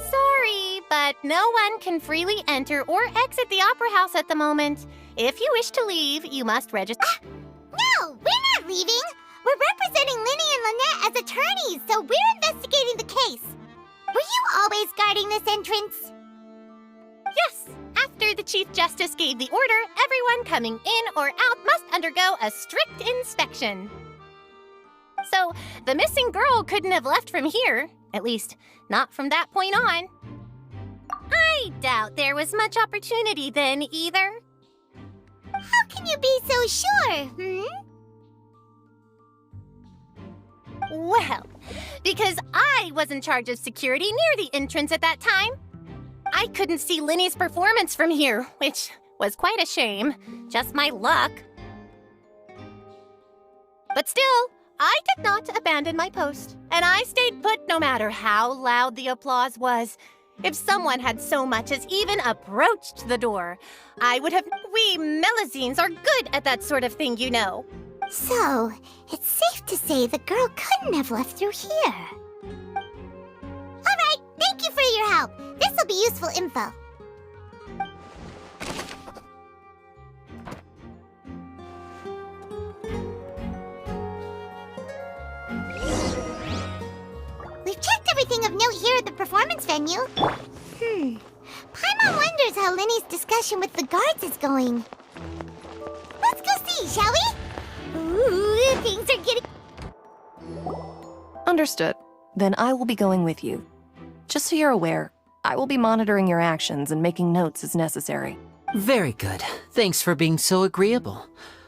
Sorry, but no one can freely enter or exit the Opera House at the moment. If you wish to leave, you must register. No, we're not leaving. We're representing Linny and Lynette as attorneys, so we're investigating the case. Were you always guarding this entrance? Yes, after the Chief Justice gave the order, everyone coming in or out must undergo a strict inspection. So, the missing girl couldn't have left from here. At least, not from that point on. I doubt there was much opportunity then, either. How can you be so sure, Well, because I was in charge of security near the entrance at that time. I couldn't see Linny's performance from here, which was quite a shame. Just my luck. But still, I did not abandon my post, and I stayed put no matter how loud the applause was. If someone had so much as even approached the door, I would have... We Melusines are good at that sort of thing, you know. So, it's safe to say the girl couldn't have left through here. All right, thank you for your help. This will be useful info. We've checked everything of note here at the performance venue. Paimon wonders how Linny's discussion with the guards is going. Let's go see, shall we? Ooh, things are getting... Understood. Then I will be going with you. Just so you're aware, I will be monitoring your actions and making notes as necessary. Very good. Thanks for being so agreeable.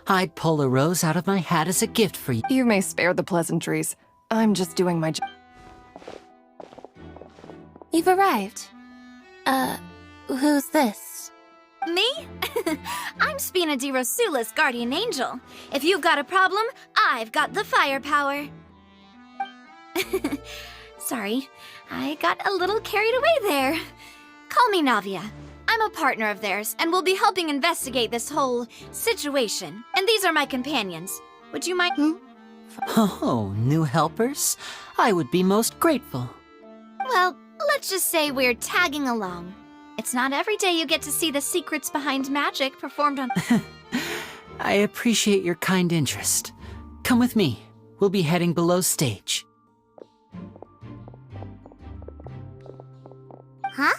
I'd pull a rose out of my hat as a gift for you. You may spare the pleasantries. I'm just doing my job. You've arrived. Who's this? Me? I'm Spina di Rosula's guardian angel. If you've got a problem, I've got the firepower. Sorry, I got a little carried away there. Call me Navia. I'm a partner of theirs, and will be helping investigate this whole situation. And these are my companions. Would you mind? Oh, new helpers? I would be most grateful. Well, let's just say we're tagging along. It's not every day you get to see the secrets behind magic performed on... I appreciate your kind interest. Come with me. We'll be heading below stage. Huh?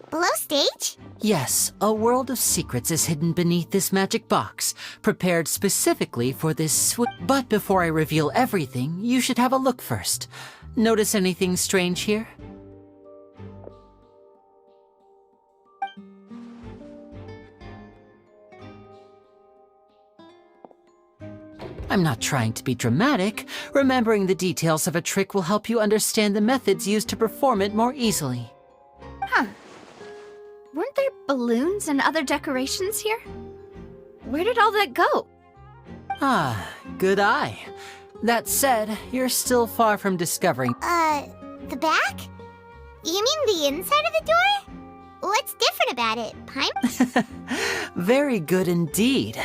Below stage? Yes, a world of secrets is hidden beneath this magic box, prepared specifically for this But before I reveal everything, you should have a look first. Notice anything strange here? I'm not trying to be dramatic. Remembering the details of a trick will help you understand the methods used to perform it more easily. Huh. Weren't there balloons and other decorations here? Where did all that go? Ah, good eye. That said, you're still far from discovering... The back? You mean the inside of the door? What's different about it, Paim? Very good indeed.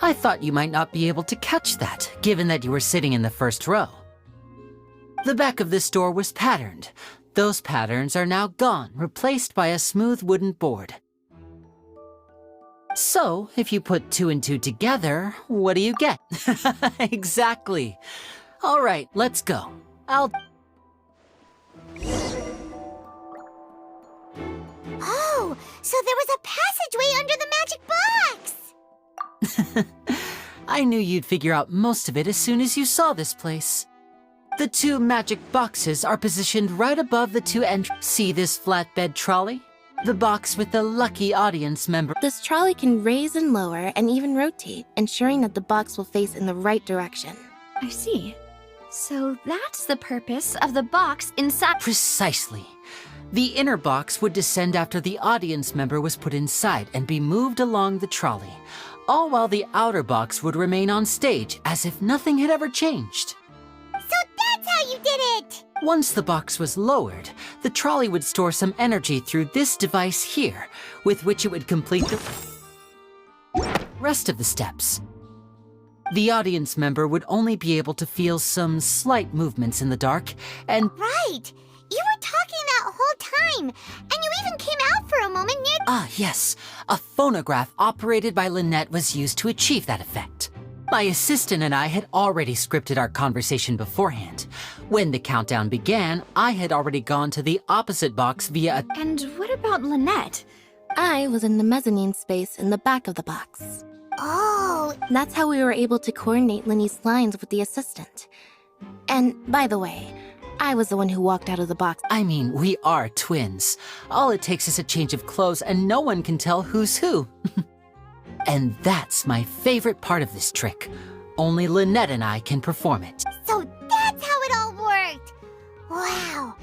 I thought you might not be able to catch that, given that you were sitting in the first row. The back of this door was patterned. Those patterns are now gone, replaced by a smooth wooden board. So, if you put 2 and 2 together, what do you get? Exactly. All right, let's go. Oh, so there was a passageway under the magic box! I knew you'd figure out most of it as soon as you saw this place. The 2 magic boxes are positioned right above the 2 entrances. See this flatbed trolley? The box with the lucky audience member. This trolley can raise and lower and even rotate, ensuring that the box will face in the right direction. I see. So that's the purpose of the box inside. Precisely. The inner box would descend after the audience member was put inside and be moved along the trolley, all while the outer box would remain on stage as if nothing had ever changed. So that's how you did it! Once the box was lowered, the trolley would store some energy through this device here, with which it would complete the rest of the steps. The audience member would only be able to feel some slight movements in the dark, and Right! You were talking that whole time, and you even came out for a moment near. yes, a phonograph operated by Lynette was used to achieve that effect. My assistant and I had already scripted our conversation beforehand. When the countdown began, I had already gone to the opposite box via a... And what about Lynette? I was in the mezzanine space in the back of the box. Oh, That's how we were able to coordinate Linny's lines with the assistant. And by the way, I was the one who walked out of the box. I mean, we are twins. All it takes is a change of clothes and no one can tell who's who. And that's my favorite part of this trick. Only Lynette and I can perform it. so that's how it all worked! Wow,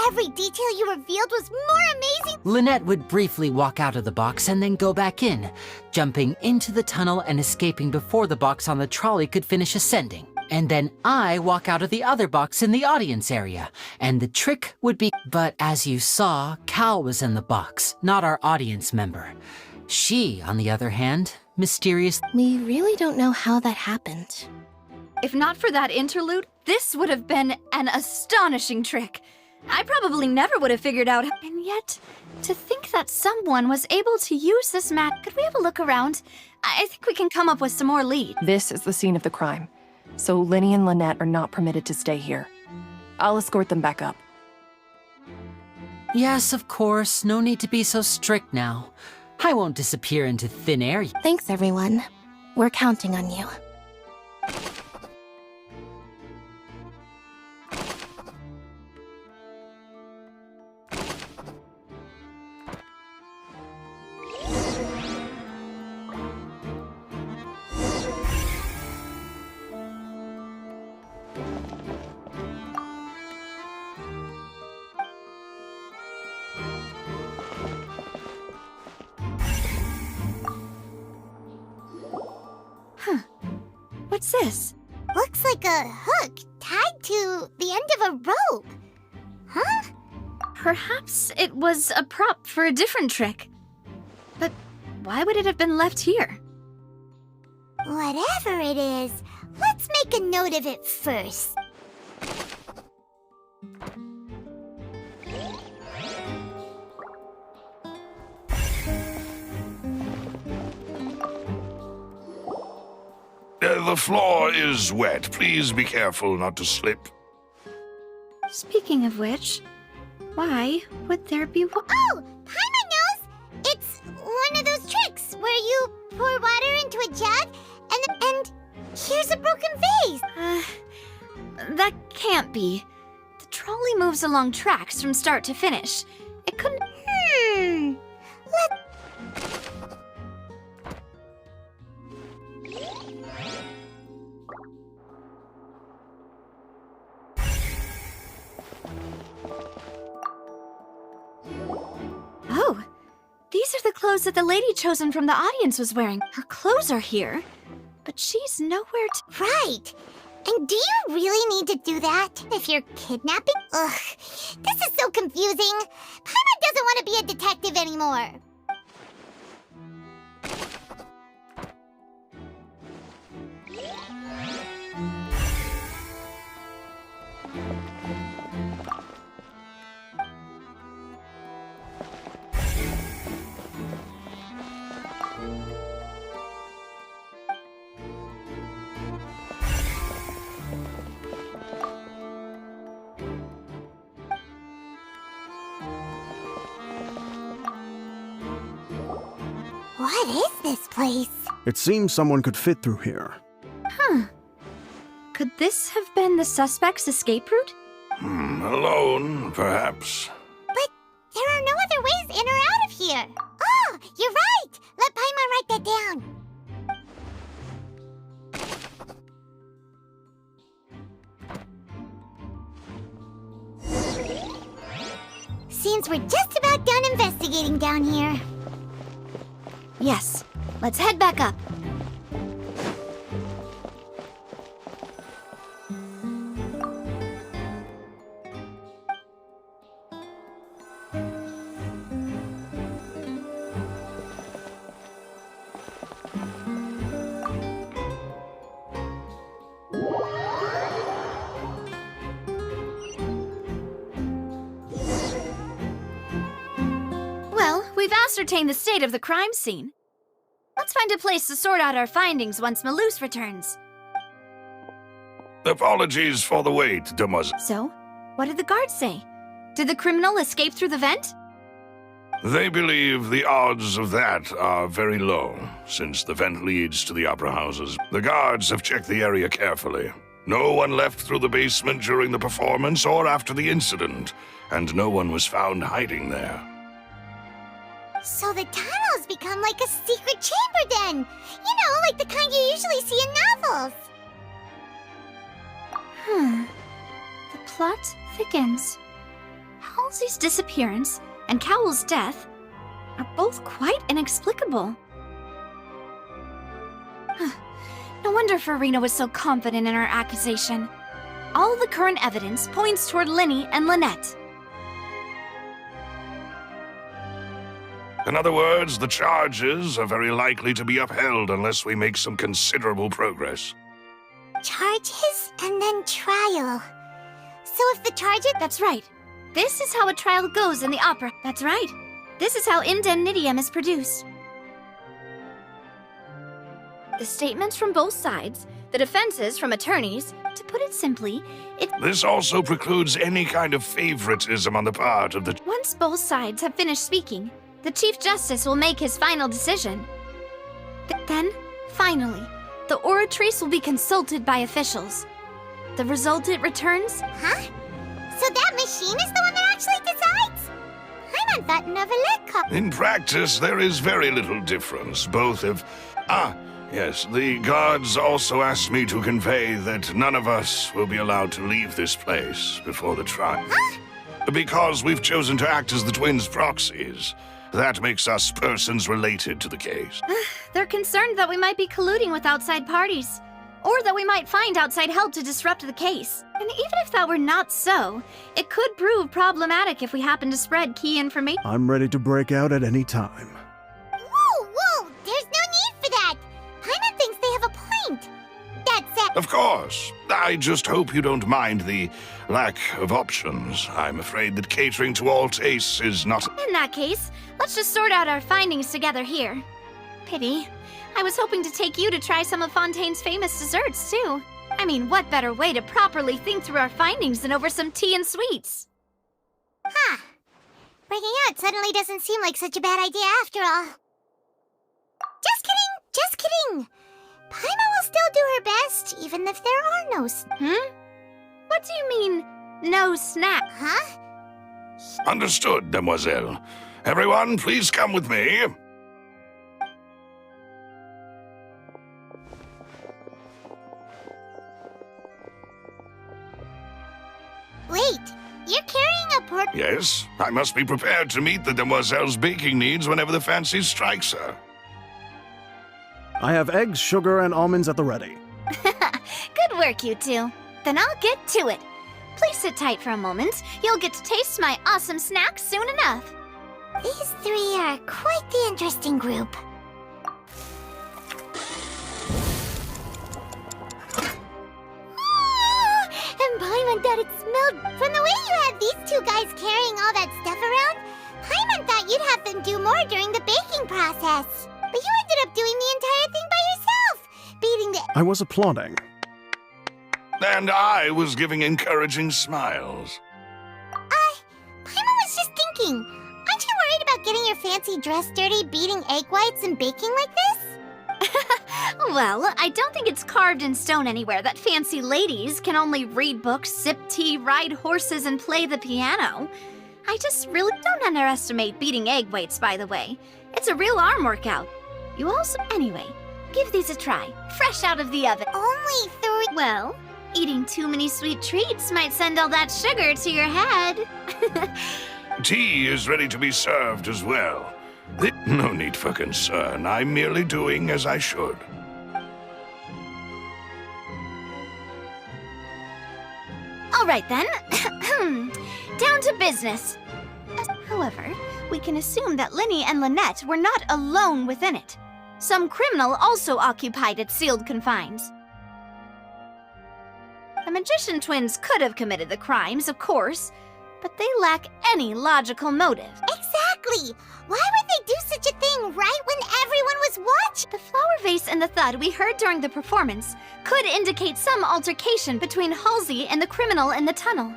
every detail you revealed was more amazing. Lynette would briefly walk out of the box and then go back in, jumping into the tunnel and escaping before the box on the trolley could finish ascending. And then I walk out of the other box in the audience area, and the trick would be... But as you saw, Cal was in the box, not our audience member. She, on the other hand, mysterious... We really don't know how that happened. If not for that interlude, this would have been an astonishing trick. I probably never would have figured out. And yet, to think that someone was able to use this map. Could we have a look around? I think we can come up with some more leads. This is the scene of the crime, so Linny and Lynette are not permitted to stay here. I'll escort them back up. Yes, of course, no need to be so strict now. I won't disappear into thin air. Thanks, everyone. We're counting on you. What's this? Looks like a hook tied to the end of a rope. Huh? Perhaps it was a prop for a different trick. But why would it have been left here? Whatever it is, let's make a note of it first. The floor is wet. Please be careful not to slip. Speaking of which, why would there be Oh, Paimon knows! It's one of those tricks where you pour water into a jug and here's a broken vase. That can't be. The trolley moves along tracks from start to finish. It couldn't... Oh, these are the clothes that the lady chosen from the audience was wearing. Her clothes are here, but she's nowhere to... Right. And do you really need to do that if you're kidnapping? Ugh, this is so confusing. Paimon doesn't want to be a detective anymore. What is this place? It seems someone could fit through here. Could this have been the suspect's escape route? Alone, perhaps. But there are no other ways in or out of here. Oh, you're right. Let Paimon write that down. Seems we're just about done investigating down here. Yes. Let's head back up. we've ascertained the state of the crime scene. Let's find a place to sort out our findings once Malus returns. Apologies for the wait, demoiselle. So, what did the guards say? Did the criminal escape through the vent? They believe the odds of that are very low, since the vent leads to the opera houses. The guards have checked the area carefully. No one left through the basement during the performance or after the incident, and no one was found hiding there. So the tunnels become like a secret chamber then! You know, like the kind you usually see in novels! The plot thickens. Halsey's disappearance and Cowell's death are both quite inexplicable. No wonder Farina was so confident in her accusation. All the current evidence points toward Linny and Lynette. In other words, the charges are very likely to be upheld unless we make some considerable progress. Charges and then trial. So if the charges... That's right. This is how a trial goes in the opera. That's right. This is how indemnitium is produced. The statements from both sides, the defenses from attorneys, to put it simply, This also precludes any kind of favoritism on the part of the... Once both sides have finished speaking, the Chief Justice will make his final decision. Then, finally, the oratrice will be consulted by officials. The result it returns? Huh? So that machine is the one that actually decides? Paimon thought never let cop... In practice, there is very little difference. Both have... Yes, the guards also asked me to convey that none of us will be allowed to leave this place before the trial. Huh? Because we've chosen to act as the twins' proxies. That makes us persons related to the case. They're concerned that we might be colluding with outside parties, or that we might find outside help to disrupt the case. And even if that were not so, it could prove problematic if we happen to spread key information. I'm ready to break out at any time. Whoa! There's no need for that! Paimon thinks they have a point. That's it. Of course. I just hope you don't mind the lack of options. I'm afraid that catering to all tastes is not... In that case, let's just sort out our findings together here. Pity. I was hoping to take you to try some of Fontaine's famous desserts, too. I mean, what better way to properly think through our findings than over some tea and sweets? Huh. Breaking out suddenly doesn't seem like such a bad idea after all. Just kidding! Paimon will still do her best, even if there are no What do you mean, no snack? Huh? Understood, demoiselle. Everyone, please come with me. Wait, you're carrying a port... Yes, I must be prepared to meet the demoiselle's baking needs whenever the fancy strikes her. I have eggs, sugar, and almonds at the ready. Good work, you two. Then I'll get to it. Please sit tight for a moment. You'll get to taste my awesome snack soon enough. These three are quite the interesting group. And Paimon thought it smelled... From the way you had these two guys carrying all that stuff around, Paimon thought you'd have them do more during the baking process. But you ended up doing the entire thing by yourself, beating the... I was applauding. And I was giving encouraging smiles. Paimon was just thinking, aren't you worried about getting your fancy dress dirty, beating egg whites and baking like this? Well, I don't think it's carved in stone anywhere that fancy ladies can only read books, sip tea, ride horses, and play the piano. I just really don't underestimate beating egg whites, by the way. It's a real arm workout. You also... Anyway, give these a try. Fresh out of the oven. Only 3... Well, eating too many sweet treats might send all that sugar to your head. Tea is ready to be served as well. No need for concern. I'm merely doing as I should. All right, then. Down to business. However, we can assume that Linny and Lynette were not alone within it. Some criminal also occupied its sealed confines. The magician twins could have committed the crimes, of course, but they lack any logical motive. Exactly! Exactly! Why would they do such a thing right when everyone was watching? The flower vase and the thud we heard during the performance could indicate some altercation between Halsey and the criminal in the tunnel,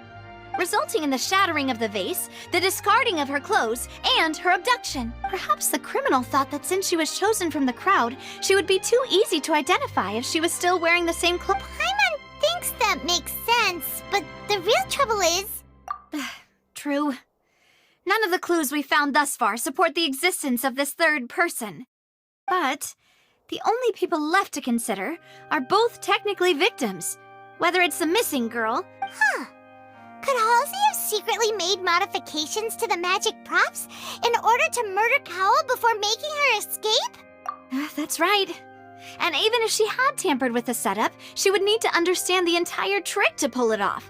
resulting in the shattering of the vase, the discarding of her clothes, and her abduction. Perhaps the criminal thought that since she was chosen from the crowd, she would be too easy to identify if she was still wearing the same clothes. Paimon thinks that makes sense, but the real trouble is... True. None of the clues we found thus far support the existence of this third person. But the only people left to consider are both technically victims, whether it's the missing girl. Huh. Could Halsey have secretly made modifications to the magic props in order to murder Cowell before making her escape? That's right. And even if she had tampered with the setup, she would need to understand the entire trick to pull it off.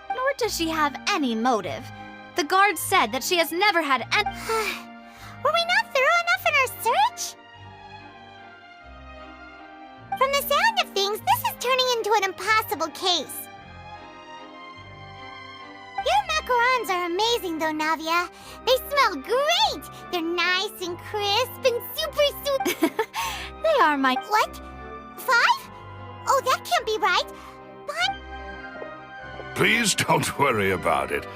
Nor does she have any motive. The guard said that she has never had any... Were we not thorough enough in our search? From the sound of things, this is turning into an impossible case. Your macarons are amazing though, Navia. They smell great! They're nice and crisp and super... They are my... What? 5? Oh, that can't be right. Please don't worry about it.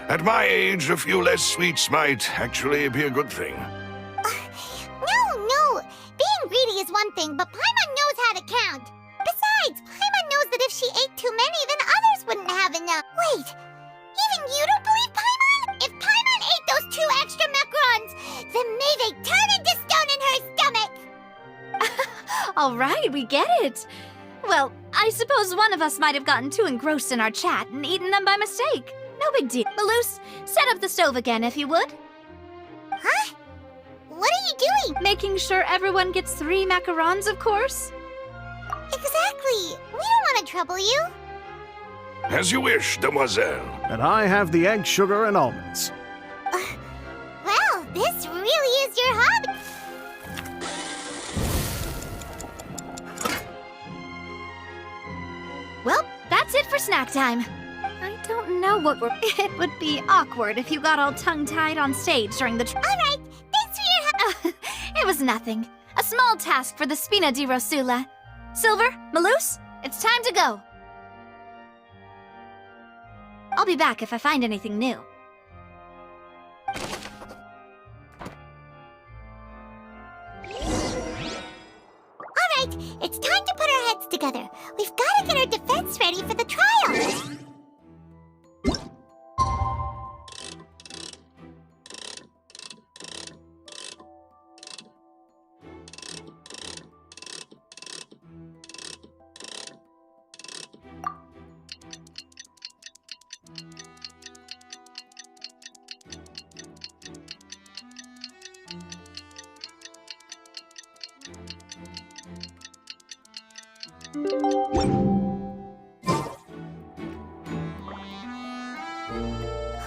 At my age, a few less sweets might actually be a good thing. No. Being greedy is one thing, but Paimon knows how to count. Besides, Paimon knows that if she ate too many, then others wouldn't have enough. Wait, even you don't believe Paimon? If Paimon ate those 2 extra macarons, then may they turn into stone in her stomach! All right, we get it. Well, I suppose one of us might have gotten too engrossed in our chat and eaten them by mistake. No big deal. Malus, set up the stove again if you would. Huh? What are you doing? Making sure everyone gets 3 macarons, of course. Exactly. We don't want to trouble you. As you wish, demoiselle. And I have the egg, sugar, and almonds. Well, this really is your hobby. Well, that's it for snack time. I don't know what we're... It would be awkward if you got all tongue-tied on stage during the... All right, thanks for your help. It was nothing. A small task for the Spina di Rosula. Silver, Malus, it's time to go. I'll be back if I find anything new. All right, it's time to put our heads together. We've got to get our defense ready for the trial.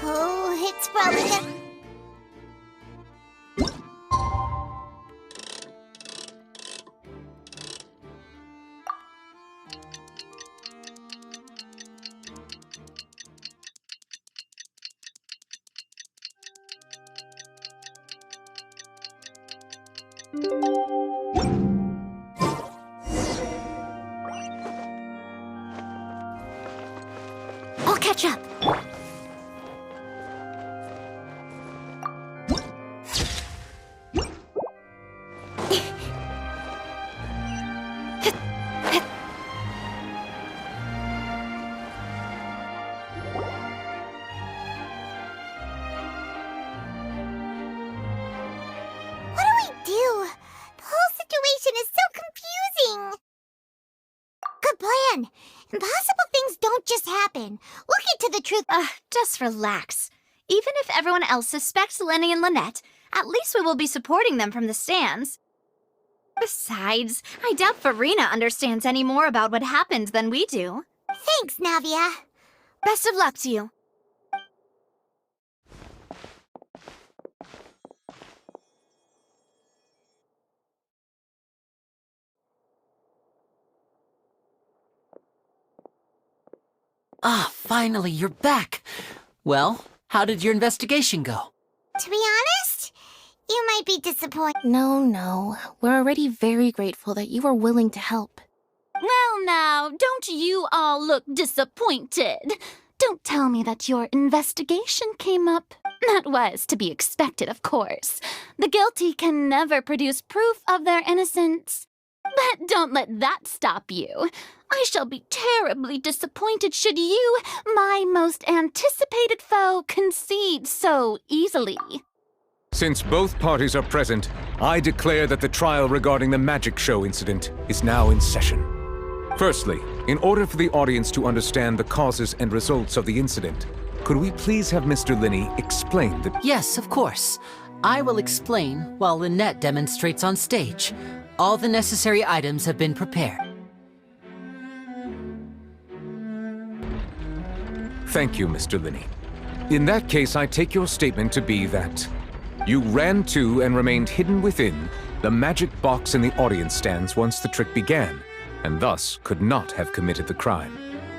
Oh, it's probably gonna... I'll catch up. What do we do? The whole situation is so confusing. Good plan. Impossible things don't just happen. We'll get to the truth. Just relax. Even if everyone else suspects Lenny and Lynette, at least we will be supporting them from the stands. Besides, I doubt Farina understands any more about what happened than we do. Thanks, Navia. Best of luck to you. Ah, finally, you're back. Well, how did your investigation go? To be honest, You might be disappointed. No. We're already very grateful that you were willing to help. Well now, don't you all look disappointed. Don't tell me that your investigation came up. That was to be expected, of course. The guilty can never produce proof of their innocence. But don't let that stop you. I shall be terribly disappointed should you, my most anticipated foe, concede so easily. Since both parties are present, I declare that the trial regarding the magic show incident is now in session. Firstly, in order for the audience to understand the causes and results of the incident, could we please have Mr. Linney explain the... Yes, of course. I will explain while Lynette demonstrates on stage. All the necessary items have been prepared. Thank you, Mr. Linney. In that case, I take your statement to be that you ran to and remained hidden within the magic box in the audience stands once the trick began, and thus could not have committed the crime.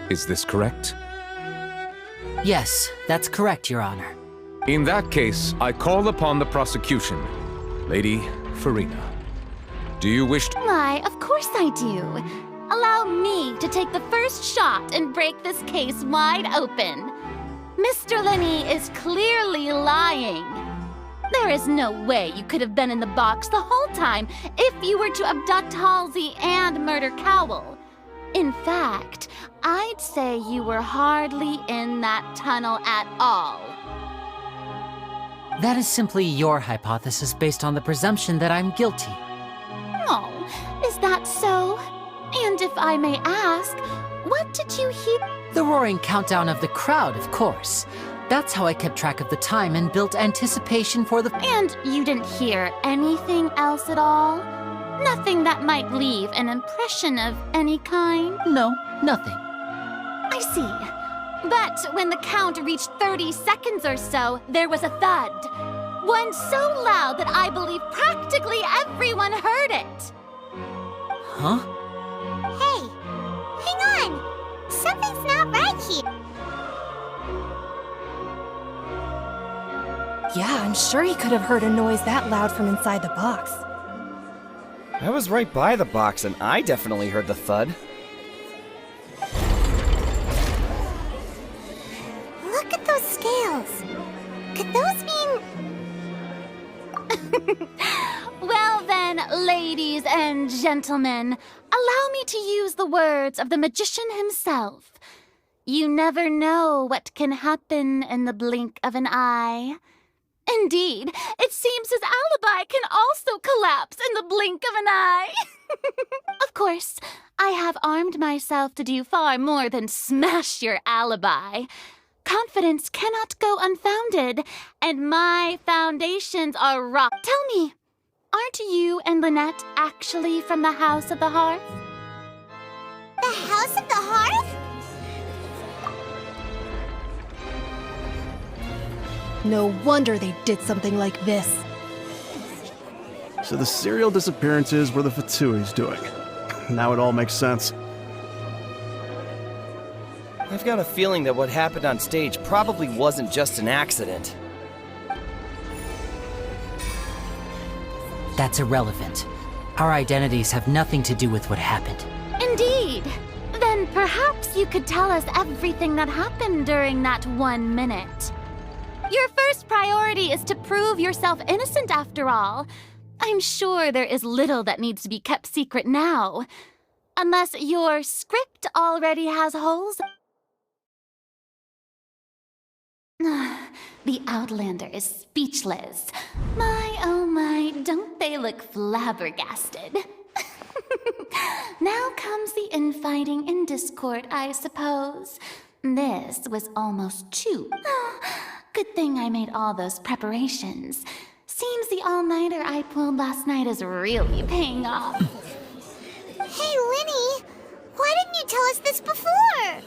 Is this correct? Yes, that's correct, Your Honor. In that case, I call upon the prosecution. Lady Farina, do you wish to... Why, of course I do. Allow me to take the first shot and break this case wide open. Mr. Linney is clearly lying. There is no way you could have been in the box the whole time if you were to abduct Halsey and murder Cowell. In fact, I'd say you were hardly in that tunnel at all. That is simply your hypothesis based on the presumption that I'm guilty. Oh, is that so? And if I may ask, what did you hear? The roaring countdown of the crowd, of course. That's how I kept track of the time and built anticipation for the... And you didn't hear anything else at all? Nothing that might leave an impression of any kind? No, nothing. I see. But when the count reached 30 seconds or so, there was a thud. One so loud that I believe practically everyone heard it. Huh? Hey, hang on. Something's not right here. Yeah, I'm sure he could have heard a noise that loud from inside the box. I was right by the box and I definitely heard the thud. Look at those scales. Could those mean... Well then, ladies and gentlemen, allow me to use the words of the magician himself. You never know what can happen in the blink of an eye. Indeed, it seems his alibi can also collapse in the blink of an eye. Of course, I have armed myself to do far more than smash your alibi. Confidence cannot go unfounded, and my foundations are rock. Tell me, aren't you and Lynette actually from the House of the Hearth? The House of the Hearth? No wonder they did something like this. So the serial disappearances were the Fatsui's doing. Now it all makes sense. I've got a feeling that what happened on stage probably wasn't just an accident. That's irrelevant. Our identities have nothing to do with what happened. Indeed. Then perhaps you could tell us everything that happened during that 1 minute. Your first priority is to prove yourself innocent, after all. I'm sure there is little that needs to be kept secret now. Unless your script already has holes. The Outlander is speechless. My, oh my, don't they look flabbergasted? Now comes the infighting and discord, I suppose. This was almost too. Good thing I made all those preparations. Seems the all-nighter I pulled last night is really paying off. Hey, Linny, why didn't you tell us this before?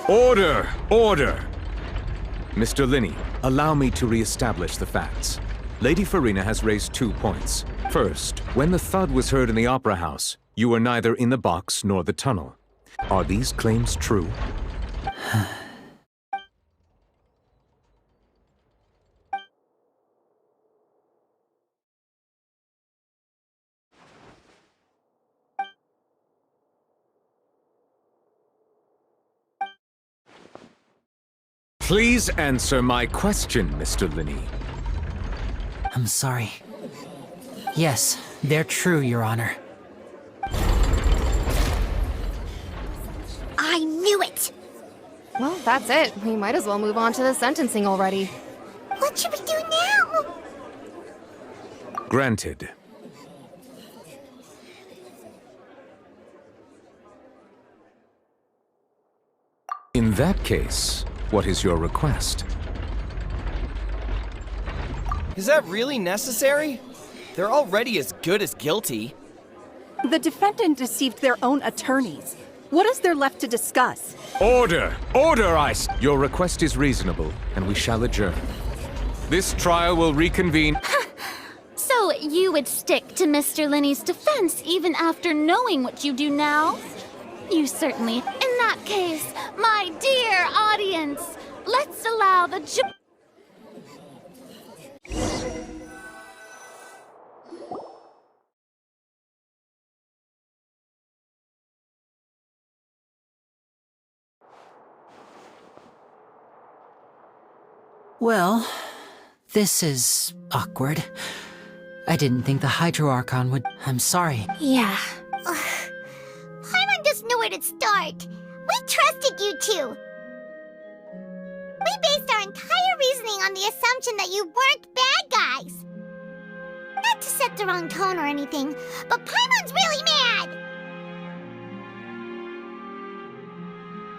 Order! Order! Mr. Linney, allow me to re-establish the facts. Lady Farina has raised 2 points. First, when the thud was heard in the Opera House, you were neither in the box nor the tunnel. Are these claims true? Please answer my question, Mr. Linney. I'm sorry. Yes, they're true, Your Honor. I knew it! Well, that's it. We might as well move on to the sentencing already. What should we do now? Granted. In that case, what is your request? Is that really necessary? They're already as good as guilty. The defendant deceived their own attorneys. What is there left to discuss? Order! Order, Your request is reasonable, and we shall adjourn. This trial will reconvene. So you would stick to Mr. Linney's defense even after knowing what you do now? You certainly. In that case, my dear audience, let's allow the Well, this is awkward. I didn't think the Hydro Archon would. I'm sorry. Yeah. Paimon just knew where to start. We trusted you two. We based our entire reasoning on the assumption that you weren't bad guys. Not to set the wrong tone or anything, but Paimon's really mad!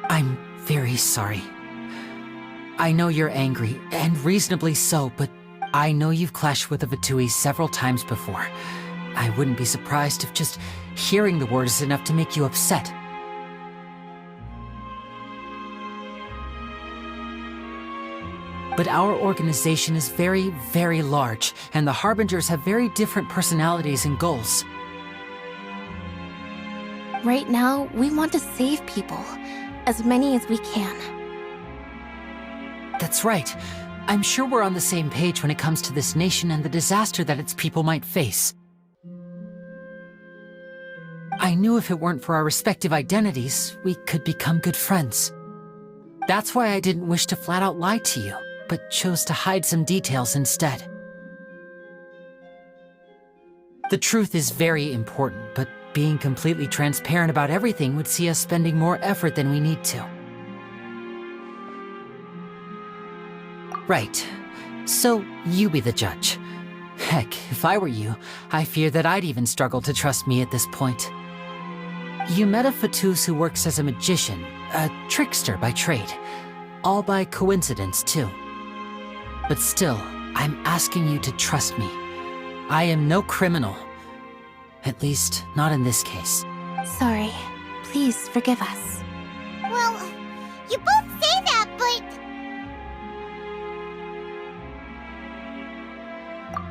I'm very sorry. I know you're angry, and reasonably so, but I know you've clashed with the Fatui several times before. I wouldn't be surprised if just hearing the word is enough to make you upset. But our organization is very, very large, and the Harbingers have very different personalities and goals. Right now, we want to save people. As many as we can. That's right. I'm sure we're on the same page when it comes to this nation and the disaster that its people might face. I knew if it weren't for our respective identities, we could become good friends. That's why I didn't wish to flat out lie to you, but chose to hide some details instead. The truth is very important, but being completely transparent about everything would see us spending more effort than we need to. Right. So, you be the judge. Heck, if I were you, I fear that I'd even struggle to trust me at this point. You met a Fatus who works as a magician, a trickster by trade. All by coincidence, too. But still, I'm asking you to trust me. I am no criminal. At least, not in this case. Sorry. Please forgive us. Well, you both say that, but...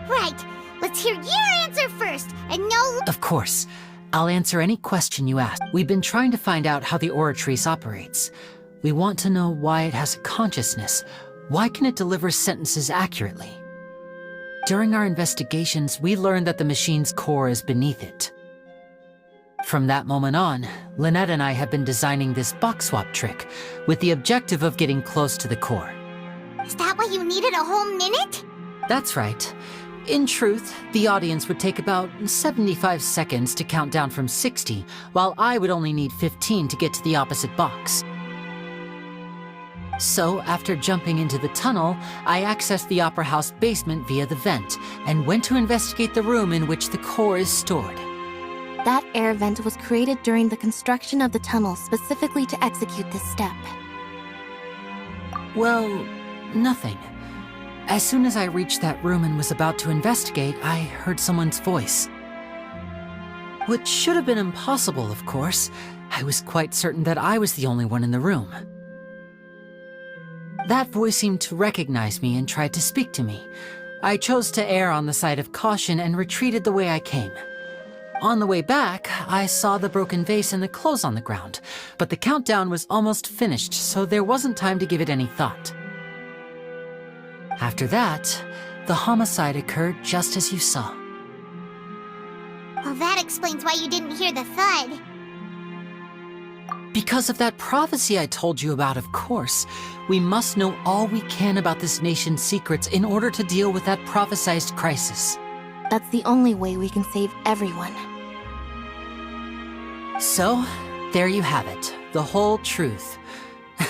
Right, let's hear your answer first, and no... Of course. I'll answer any question you ask. We've been trying to find out how the Oratrice operates. We want to know why it has a consciousness. Why can it deliver sentences accurately? During our investigations, we learned that the machine's core is beneath it. From that moment on, Lynette and I have been designing this box swap trick with the objective of getting close to the core. Is that why you needed a whole minute? That's right. In truth, the audience would take about 75 seconds to count down from 60, while I would only need 15 to get to the opposite box. So, after jumping into the tunnel, I accessed the Opera House basement via the vent, and went to investigate the room in which the core is stored. That air vent was created during the construction of the tunnel specifically to execute this step. Well, nothing. As soon as I reached that room and was about to investigate, I heard someone's voice. Which should have been impossible, of course. I was quite certain that I was the only one in the room. That voice seemed to recognize me and tried to speak to me. I chose to err on the side of caution and retreated the way I came. On the way back, I saw the broken vase and the clothes on the ground, but the countdown was almost finished, so there wasn't time to give it any thought. After that, the homicide occurred just as you saw. Well, that explains why you didn't hear the thud. Because of that prophecy I told you about, of course. We must know all we can about this nation's secrets in order to deal with that prophesized crisis. That's the only way we can save everyone. So, there you have it. The whole truth.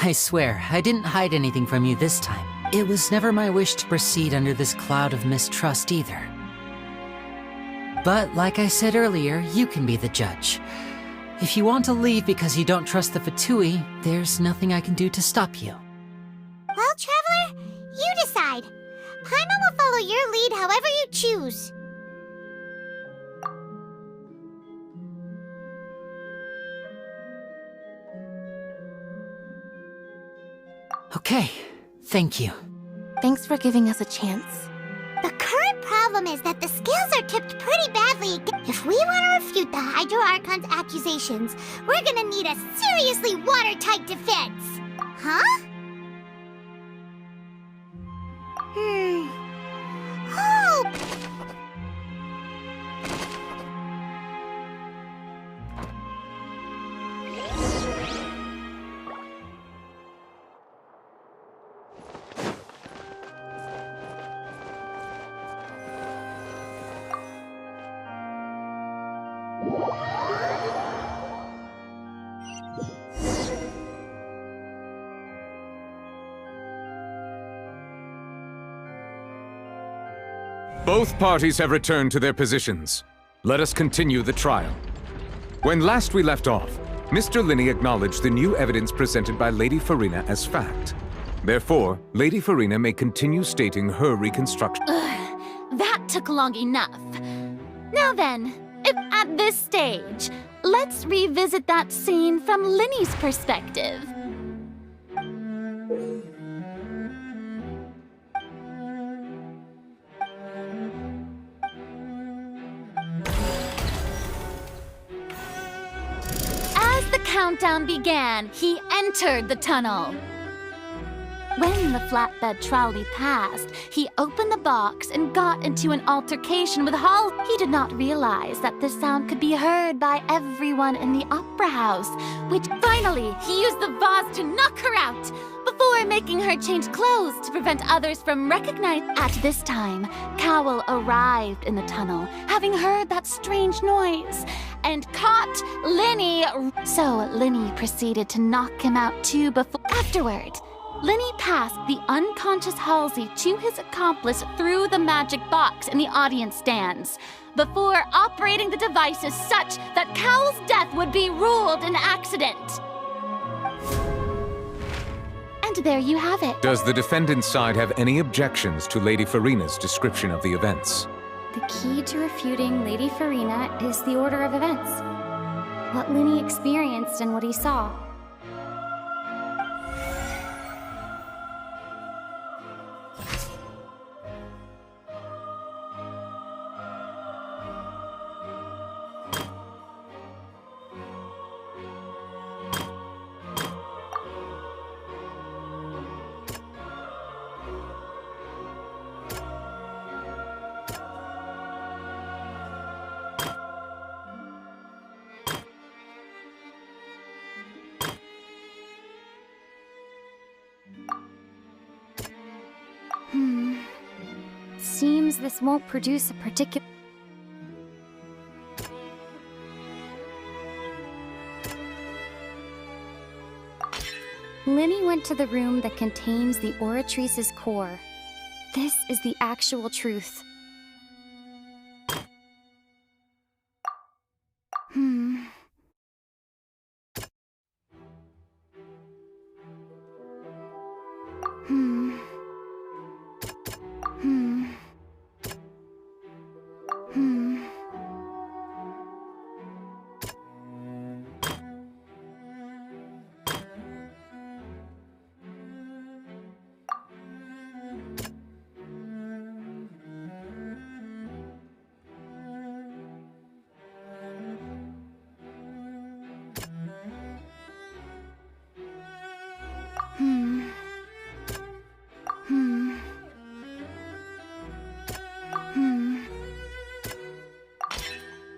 I swear, I didn't hide anything from you this time. It was never my wish to proceed under this cloud of mistrust either. But like I said earlier, you can be the judge. If you want to leave because you don't trust the Fatui, there's nothing I can do to stop you. Well, Traveler, you decide. Paimon will follow your lead however you choose. Okay, thank you. Thanks for giving us a chance. The current problem is that the scales are tipped pretty badly. If we want to refute the Hydro Archon's accusations, we're gonna need a seriously watertight defense. Huh? Oh! Both parties have returned to their positions. Let us continue the trial. When last we left off, Mr. Linney acknowledged the new evidence presented by Lady Farina as fact. Therefore, Lady Farina may continue stating her reconstruction. That took long enough. Now then, if at this stage, let's revisit that scene from Linney's perspective. As the countdown began, he entered the tunnel. When the flatbed trolley passed, he opened the box and got into an altercation with Hall. He did not realize that the sound could be heard by everyone in the opera house, which finally he used the vase to knock her out before making her change clothes to prevent others from recognizing. At this time, Cowell arrived in the tunnel, having heard that strange noise, and caught Linney. So Linney proceeded to knock him out too before. Afterward, Linney passed the unconscious Halsey to his accomplice through the magic box in the audience stands, before operating the devices such that Cowell's death would be ruled an accident. And there you have it. Does the defendant's side have any objections to Lady Farina's description of the events? The key to refuting Lady Farina is the order of events. What Linney experienced and what he saw. Seems this won't produce a particular... Linney went to the room that contains the Oratrice's core. This is the actual truth.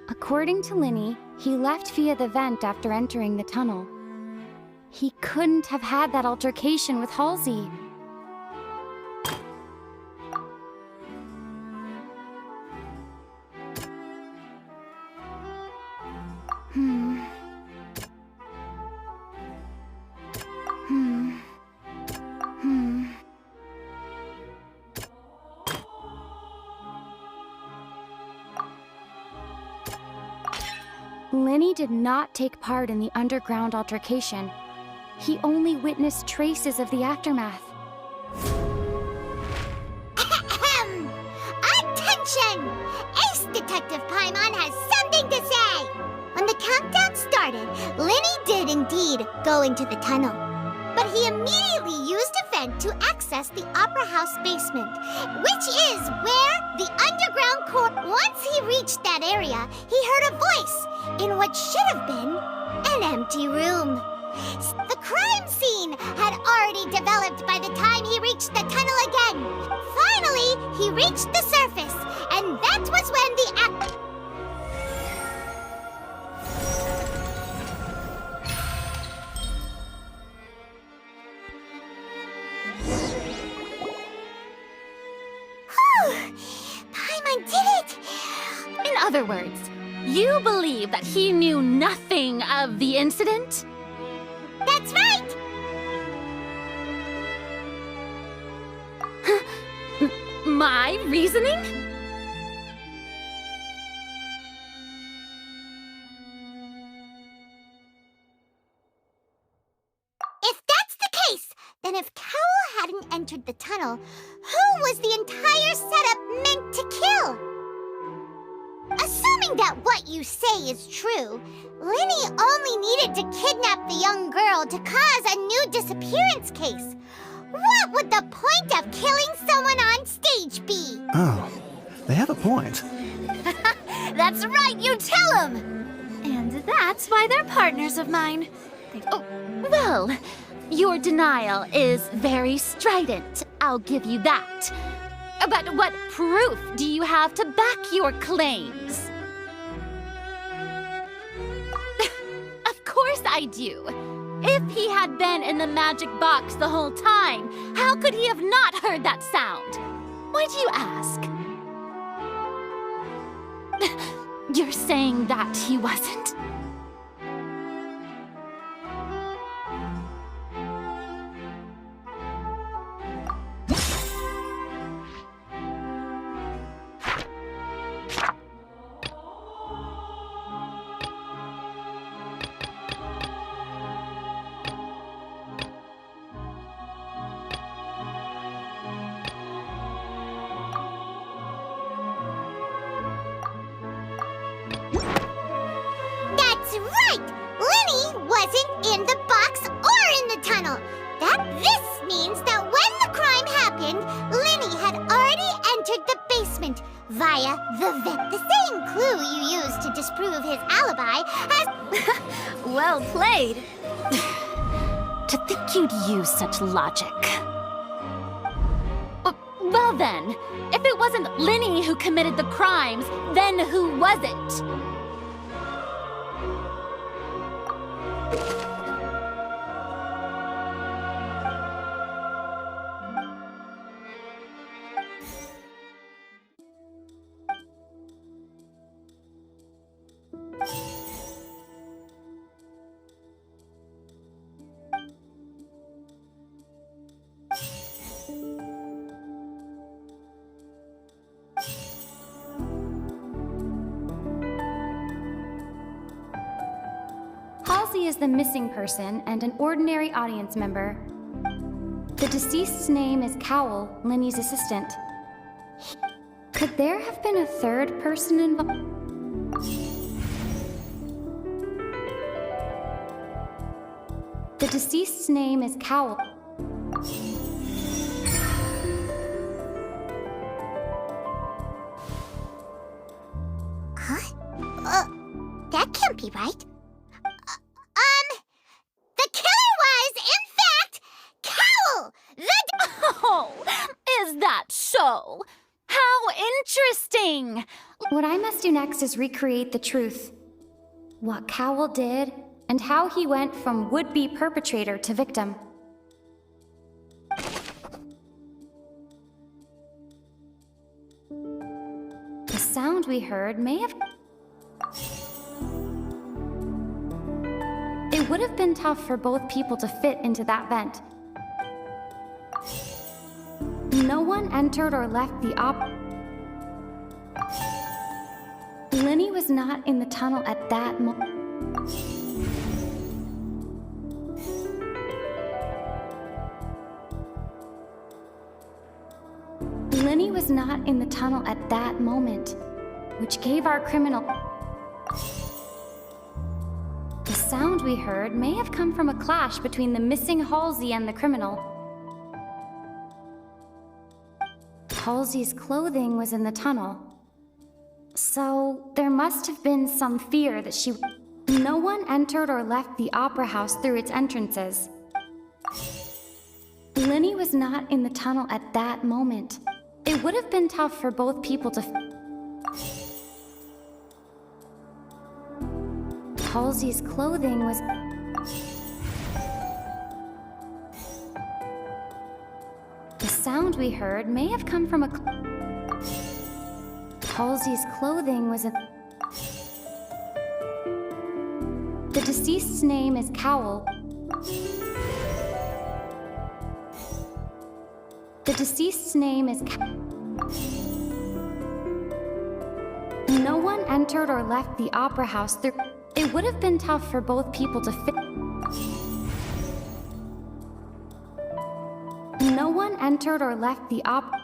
According to Linney, he left via the vent after entering the tunnel. He couldn't have had that altercation with Halsey. Lenny did not take part in the underground altercation. He only witnessed traces of the aftermath. Attention! Ace Detective Paimon has something to say! When the countdown started, Lenny did indeed go into the tunnel. But he immediately used a vent to access the Opera House basement, which is where the underground core... Once he reached that area, he heard a voice in what should have been an empty room. The crime scene had already developed by the time he reached the tunnel again. Finally, he reached the surface, and that was when the Paimon did it! In other words, you believe that he knew nothing of the incident? That's right! My reasoning? If that's the case, then if Cowell hadn't entered the tunnel, who was the entire setup meant to kill? Assuming that what you say is true, Lenny only needed to kidnap the young girl to cause a new disappearance case. What would the point of killing someone on stage be? Oh, they have a point. That's right, you tell him! And that's why they're partners of mine. Oh, well, your denial is very strident, I'll give you that. But what proof do you have to back your claims? Of course I do. If he had been in the magic box the whole time, how could he have not heard that sound? Why do you ask? You're saying that he wasn't? That's right! Lenny wasn't in the box or in the tunnel. This means that when the crime happened, Lenny had already entered the basement via the vent. The same clue you used to disprove his alibi has... Well played. To think you'd use such logic. Well then, if it wasn't Lenny who committed the crimes, then who was it? Halsey is the missing person and an ordinary audience member. The deceased's name is Cowell, Lenny's assistant. Could there have been a third person involved? The deceased's name is Cowell. Huh? That can't be right. The killer was, in fact, Cowell! Oh, is that so? How interesting! What I must do next is recreate the truth. What Cowell did and how he went from would-be perpetrator to victim. The sound we heard may have... It would have been tough for both people to fit into that vent. No one entered or left the Lenny was not in the tunnel at that moment. Lenny was not in the tunnel at that moment, which gave our criminal... The sound we heard may have come from a clash between the missing Halsey and the criminal. Halsey's clothing was in the tunnel, so there must have been some fear that she... No one entered or left the opera house through its entrances. Lenny was not in the tunnel at that moment. It would have been tough for both people to... Halsey's clothing was... The sound we heard may have come from a... Halsey's clothing was in... The deceased's name is Cowell. The deceased's name is... No one entered or left the opera house through... It would have been tough for both people to fit... No one entered or left the opera...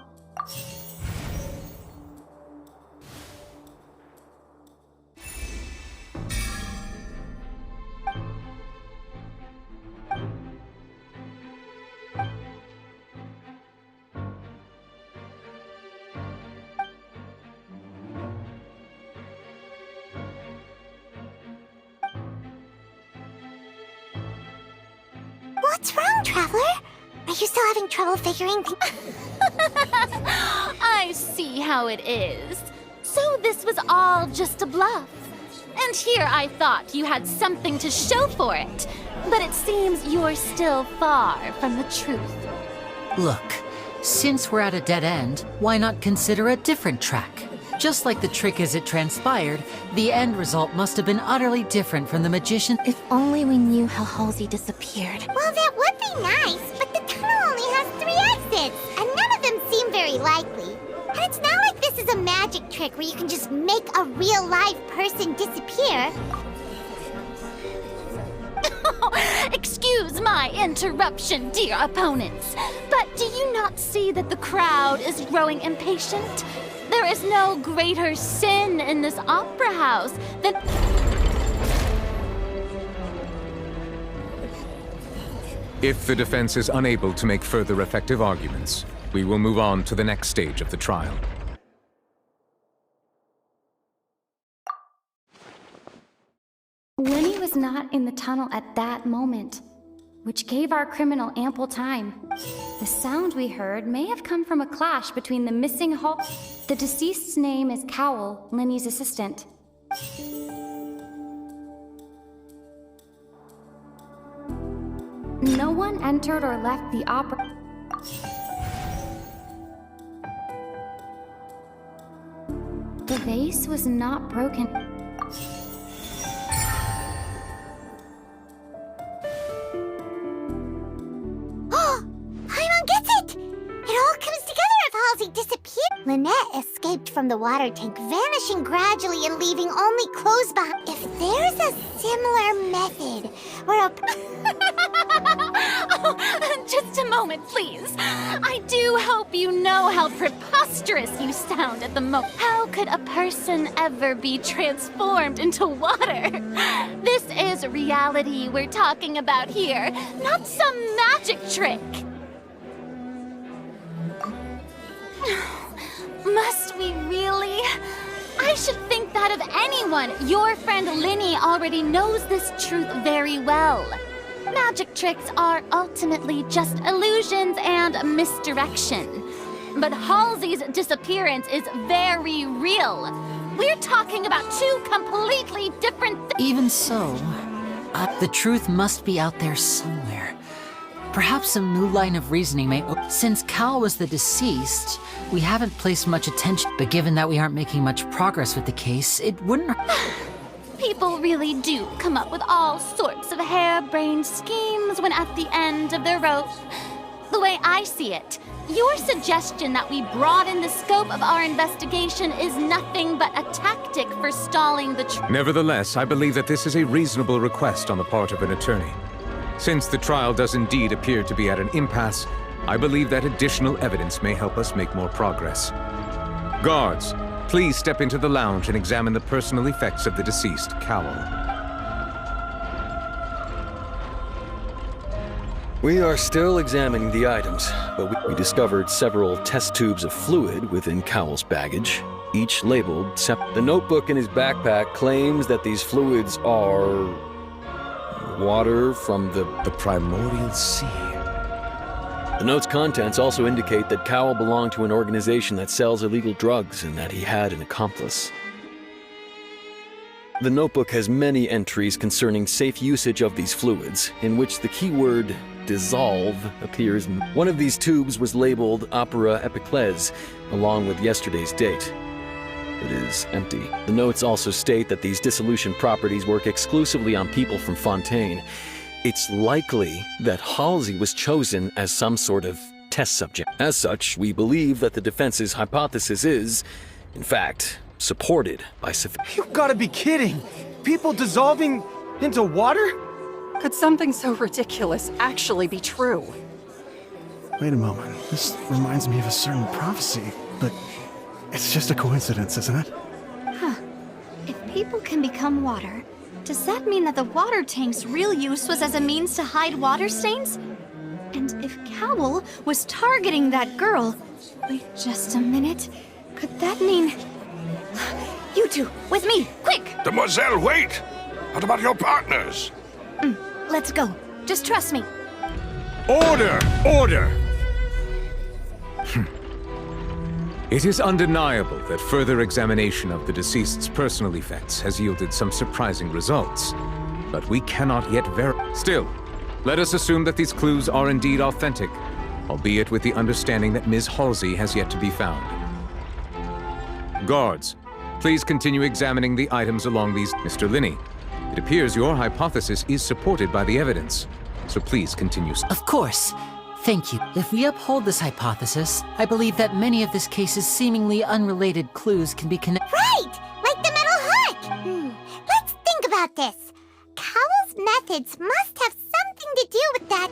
What's wrong, Traveler? Are you still having trouble figuring things? I see how it is. So this was all just a bluff. And here I thought you had something to show for it. But it seems you're still far from the truth. Look, since we're at a dead end, why not consider a different track? Just like the trick as it transpired, the end result must have been utterly different from the magician. If only we knew how Halsey disappeared. Well, that would be nice, but the tunnel only has 3 exits, and none of them seem very likely. And it's not like this is a magic trick where you can just make a real live person disappear. Excuse my interruption, dear opponents, but do you not see that the crowd is growing impatient? There is no greater sin in this opera house than... If the defense is unable to make further effective arguments, we will move on to the next stage of the trial. Lenny was not in the tunnel at that moment, which gave our criminal ample time. The sound we heard may have come from a clash between the missing The deceased's name is Cowell, Lenny's assistant. No one entered or left the opera... The vase was not broken. Disappeared. Lynette escaped from the water tank, vanishing gradually and leaving only clothes behind. If there's a similar method where a... Oh, just a moment, please. I do hope you know how preposterous you sound at the moment. How could a person ever be transformed into water? This is reality we're talking about here, not some magic trick. Must we really? I should think that of anyone. Your friend Linny already knows this truth very well. Magic tricks are ultimately just illusions and misdirection. But Halsey's disappearance is very real. We're talking about 2 completely different Even so, The truth must be out there somewhere. Perhaps some new line of reasoning may... Since Cal was the deceased, we haven't placed much attention. But given that we aren't making much progress with the case, it wouldn't... People really do come up with all sorts of harebrained schemes when at the end of their rope. The way I see it, your suggestion that we broaden the scope of our investigation is nothing but a tactic for stalling the truth. Nevertheless, I believe that this is a reasonable request on the part of an attorney. Since the trial does indeed appear to be at an impasse, I believe that additional evidence may help us make more progress. Guards, please step into the lounge and examine the personal effects of the deceased, Cowell. We are still examining the items, but we discovered several test tubes of fluid within Cowell's baggage, each labeled separate. The notebook in his backpack claims that these fluids are... water from the primordial sea. The note's contents also indicate that Cowell belonged to an organization that sells illegal drugs and that he had an accomplice. The notebook has many entries concerning safe usage of these fluids, in which the keyword dissolve appears. One of these tubes was labeled Opera Epiclese, along with yesterday's date. It is empty. The notes also state that these dissolution properties work exclusively on people from Fontain. It's likely that Halsey was chosen as some sort of test subject. As such, we believe that the defense's hypothesis is, in fact, supported by You've gotta be kidding! People dissolving into water? Could something so ridiculous actually be true? Wait a moment. This reminds me of a certain prophecy, but it's just a coincidence, isn't it? Huh. If people can become water, does that mean that the water tank's real use was as a means to hide water stains? And if Cowell was targeting that girl... Wait just a minute. Could that mean... You two, with me, quick! Demoiselle, wait! What about your partners? Let's go. Just trust me. Order! Order! It is undeniable that further examination of the deceased's personal effects has yielded some surprising results. But we cannot yet verify. Still, let us assume that these clues are indeed authentic, albeit with the understanding that Ms. Halsey has yet to be found. Guards, please continue examining the items along these... Mr. Linney, it appears your hypothesis is supported by the evidence, so please continue. Of course. Thank you. If we uphold this hypothesis, I believe that many of this case's seemingly unrelated clues can be connected. Right! Like the metal hook! Let's think about this. Cowell's methods must have something to do with that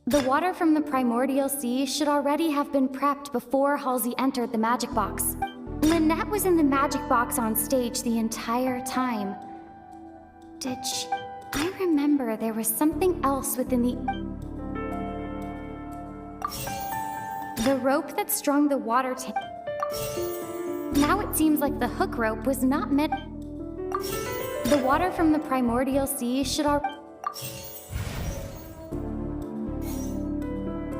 The water from the primordial sea should already have been prepped before Halsey entered the magic box. Lynette was in the magic box on stage the entire time. Did she... I remember there was something else within the rope that strung the water tank. Now it seems like the hook rope was not meant... The water from the primordial sea should already...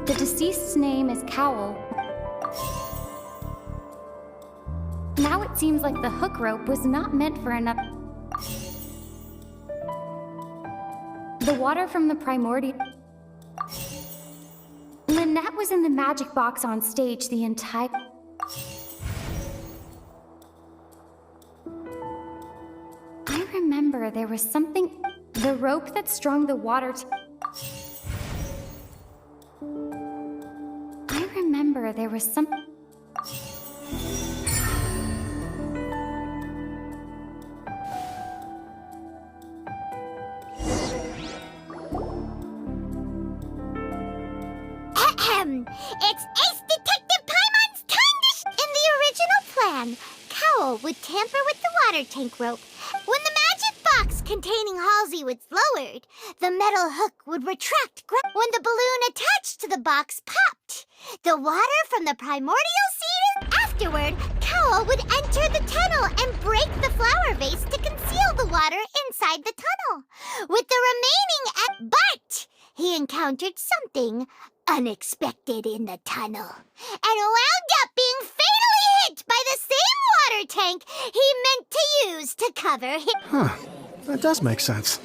The deceased's name is Cowell. Now it seems like the hook rope was not meant for another... The water from the primordial... Lynette was in the magic box on stage the entire... I remember there was something... The rope that strung the water... I remember there was some... It's Ace Detective Paimon's time. In the original plan, Cowell would tamper with the water tank rope. When the magic box containing Halsey was lowered, the metal hook would retract when the balloon attached to the box popped. The water from the primordial seed. Afterward, Cowell would enter the tunnel and break the flower vase to conceal the water inside the tunnel. With the remaining but he encountered something unexpected in the tunnel and wound up being fatally hit by the same water tank he meant to use to cover his... Huh. That does make sense.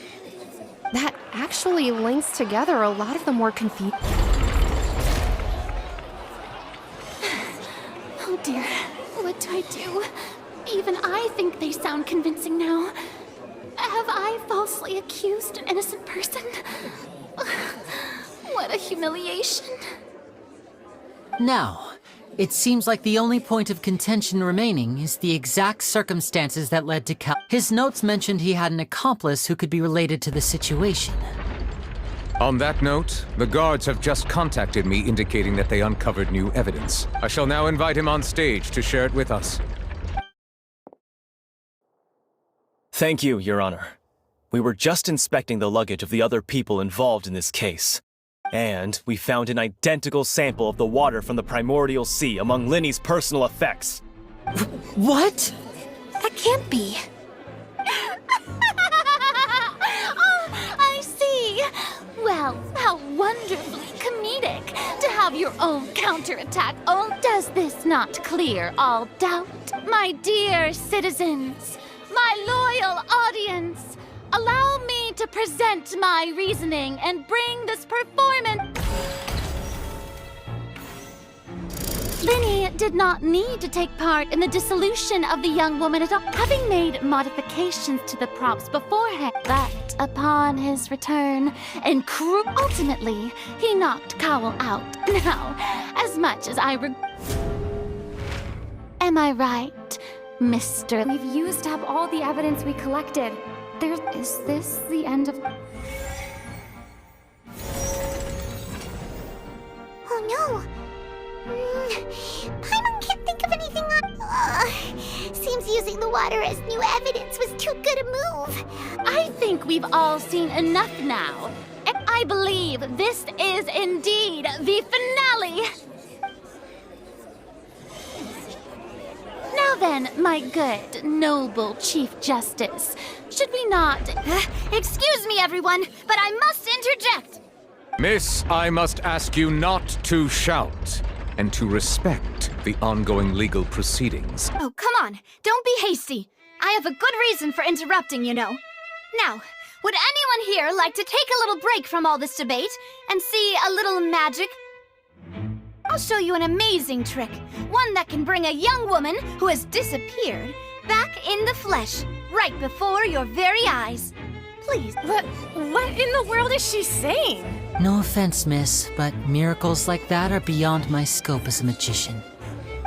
That actually links together a lot of the more confused. Oh dear, what do I do? Even I think they sound convincing now. Have I falsely accused an innocent person? What a humiliation. Now, it seems like the only point of contention remaining is the exact circumstances that led to Cal. His notes mentioned he had an accomplice who could be related to the situation. On that note, the guards have just contacted me indicating that they uncovered new evidence. I shall now invite him on stage to share it with us. Thank you, Your Honor. We were just inspecting the luggage of the other people involved in this case. And we found an identical sample of the water from the primordial sea among Linny's personal effects. What? That can't be. Oh, I see. Well, how wonderfully comedic to have your own counterattack. Oh, does this not clear all doubt? My dear citizens, my loyal audience, allow me to present my reasoning and bring this performance. Linny did not need to take part in the dissolution of the young woman at all, having made modifications to the props beforehand. But upon his return, and ultimately, he knocked Cowell out. Now, as much as I am I right, Mr. We've used up all the evidence we collected. Is this the end of... Oh no! Paimon can't think of anything seems using the water as new evidence was too good a move. I think we've all seen enough now. And I believe this is indeed the finale. Now then, my good, noble Chief Justice, should we not... Excuse me, everyone, but I must interject. Miss, I must ask you not to shout and to respect the ongoing legal proceedings. Oh, come on. Don't be hasty. I have a good reason for interrupting, you know. Now, would anyone here like to take a little break from all this debate and see a little magic? I'll show you an amazing trick. One that can bring a young woman who has disappeared back in the flesh, right before your very eyes. Please. What in the world is she saying? No offense, miss, but miracles like that are beyond my scope as a magician.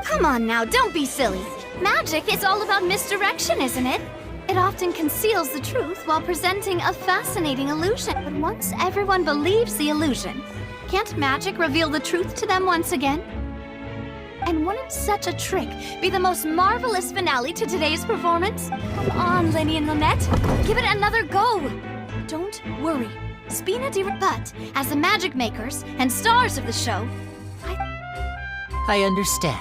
Come on now, don't be silly. Magic is all about misdirection, isn't it? It often conceals the truth while presenting a fascinating illusion. But once everyone believes the illusion, can't magic reveal the truth to them once again? And wouldn't such a trick be the most marvelous finale to today's performance? Come on, Linny and Lynette, give it another go. Don't worry. Spina di... But as the magic makers and stars of the show, I understand.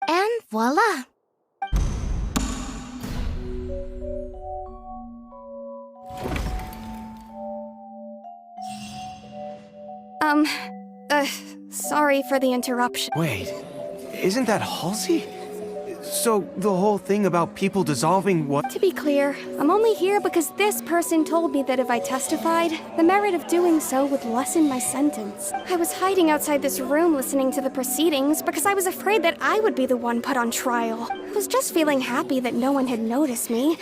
And voila! Sorry for the interruption. Wait, isn't that Halsey? So, the whole thing about people dissolving what? To be clear, I'm only here because this person told me that if I testified, the merit of doing so would lessen my sentence. I was hiding outside this room listening to the proceedings because I was afraid that I would be the one put on trial. I was just feeling happy that no one had noticed me.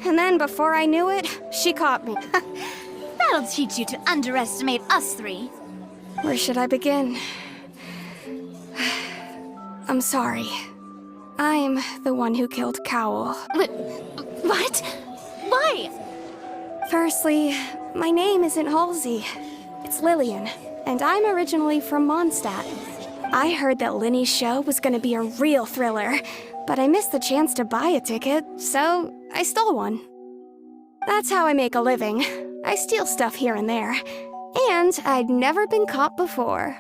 And then, before I knew it, she caught me. that'll teach you to underestimate us three. Where should I begin? I'm sorry. I'm the one who killed Cowell. What? Why? Firstly, my name isn't Halsey. It's Lillian, and I'm originally from Mondstadt. I heard that Linny's show was gonna be a real thriller, but I missed the chance to buy a ticket, so I stole one. That's how I make a living. I steal stuff here and there, and I'd never been caught before.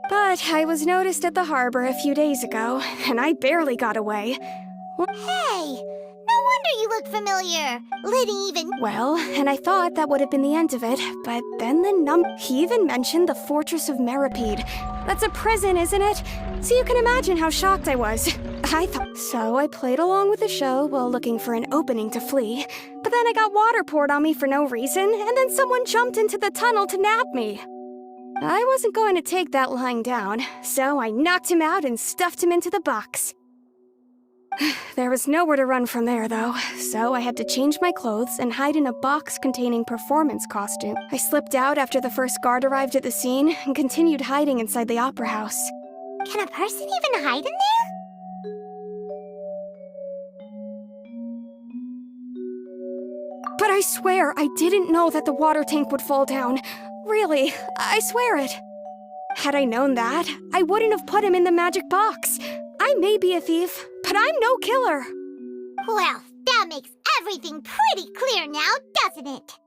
But I was noticed at the harbor a few days ago, and I barely got away. Hey, no one wonder you look familiar. Liddy even... Well, and I thought that would have been the end of it, but then he even mentioned the Fortress of Meripede. That's a prison, isn't it? So you can imagine how shocked I was. So I played along with the show while looking for an opening to flee, but then I got water poured on me for no reason, and then someone jumped into the tunnel to nab me. I wasn't going to take that lying down, so I knocked him out and stuffed him into the box. There was nowhere to run from there, though, so I had to change my clothes and hide in a box containing performance costume. I slipped out after the first guard arrived at the scene and continued hiding inside the opera house. Can a person even hide in there? But I swear I didn't know that the water tank would fall down. Really, I swear it. Had I known that, I wouldn't have put him in the magic box. I may be a thief, but I'm no killer. Well, that makes everything pretty clear now, doesn't it?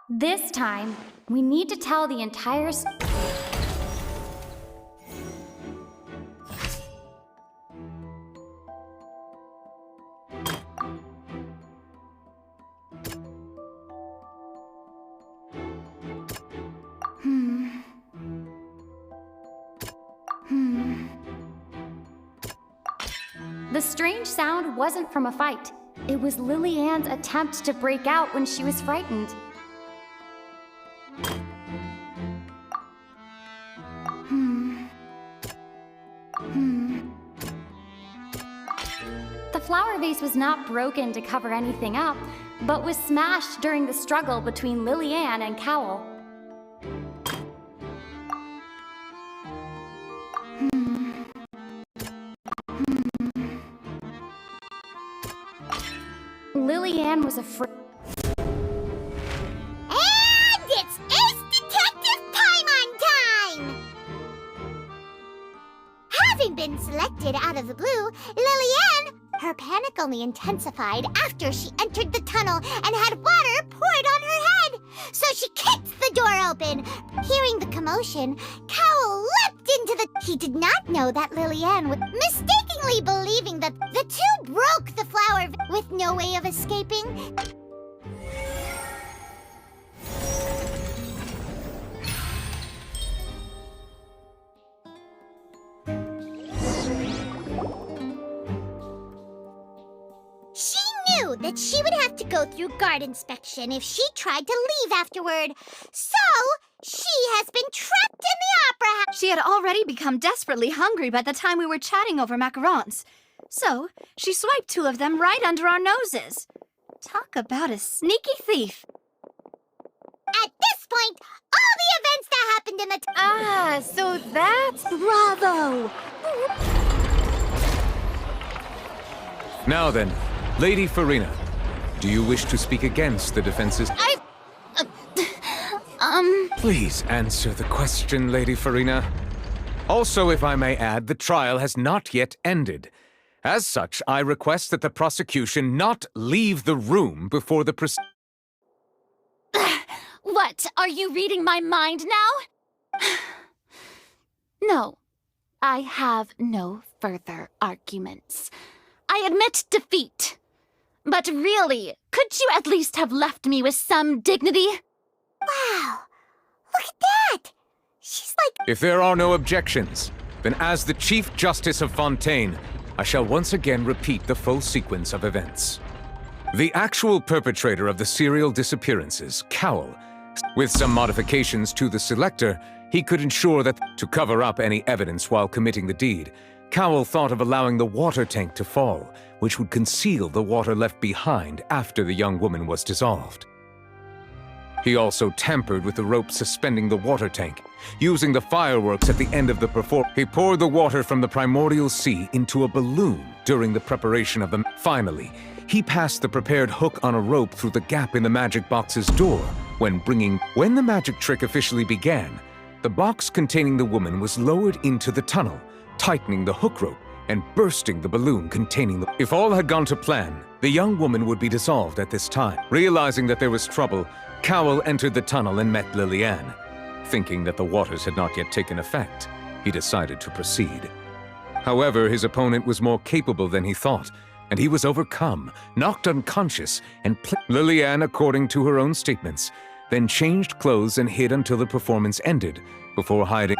This time, we need to tell the entire The strange sound wasn't from a fight. It was Lily-Ann's attempt to break out when she was frightened. The flower vase was not broken to cover anything up, but was smashed during the struggle between Lily-Ann and Cowell. Lily-Ann was afraid. And it's Ace Detective time on time! Having been selected out of the blue, Lily-Ann, her panic only intensified after she entered the tunnel and had water poured on her head. So she kicked the door open. Hearing the commotion, Cowell leapt into the... He did not know that Lily-Ann was mistakenly believing that the two broke the flower with no way of escaping. She knew that she would have to go through guard inspection if she tried to leave afterward. So, she has been trapped in the opera house. She had already become desperately hungry by the time we were chatting over macarons. So, she swiped 2 of them right under our noses. Talk about a sneaky thief. At this point, all the events that happened in the... So that's... Bravo! Now then, Lady Farina, do you wish to speak against the defense's... Please answer the question, Lady Farina. Also, if I may add, the trial has not yet ended. As such, I request that the prosecution not leave the room before the What? Are you reading my mind now? No, I have no further arguments. I admit defeat. But really, could you at least have left me with some dignity? Wow! Look at that! She's like... If there are no objections, then as the Chief Justice of Fontain, I shall once again repeat the full sequence of events. The actual perpetrator of the serial disappearances, Cowell, with some modifications to the selector, he could ensure that, to cover up any evidence while committing the deed, Cowell thought of allowing the water tank to fall, which would conceal the water left behind after the young woman was dissolved. He also tampered with the rope suspending the water tank. Using the fireworks at the end of the performance, he poured the water from the primordial sea into a balloon during the preparation of the... Finally, he passed the prepared hook on a rope through the gap in the magic box's door when the magic trick officially began, the box containing the woman was lowered into the tunnel, tightening the hook rope and bursting the balloon containing the... If all had gone to plan, the young woman would be dissolved at this time. Realizing that there was trouble, Cowell entered the tunnel and met Lily-Ann. Thinking that the waters had not yet taken effect, he decided to proceed. However, his opponent was more capable than he thought, and he was overcome, knocked unconscious, and Lillian, according to her own statements, then changed clothes and hid until the performance ended, before hiding.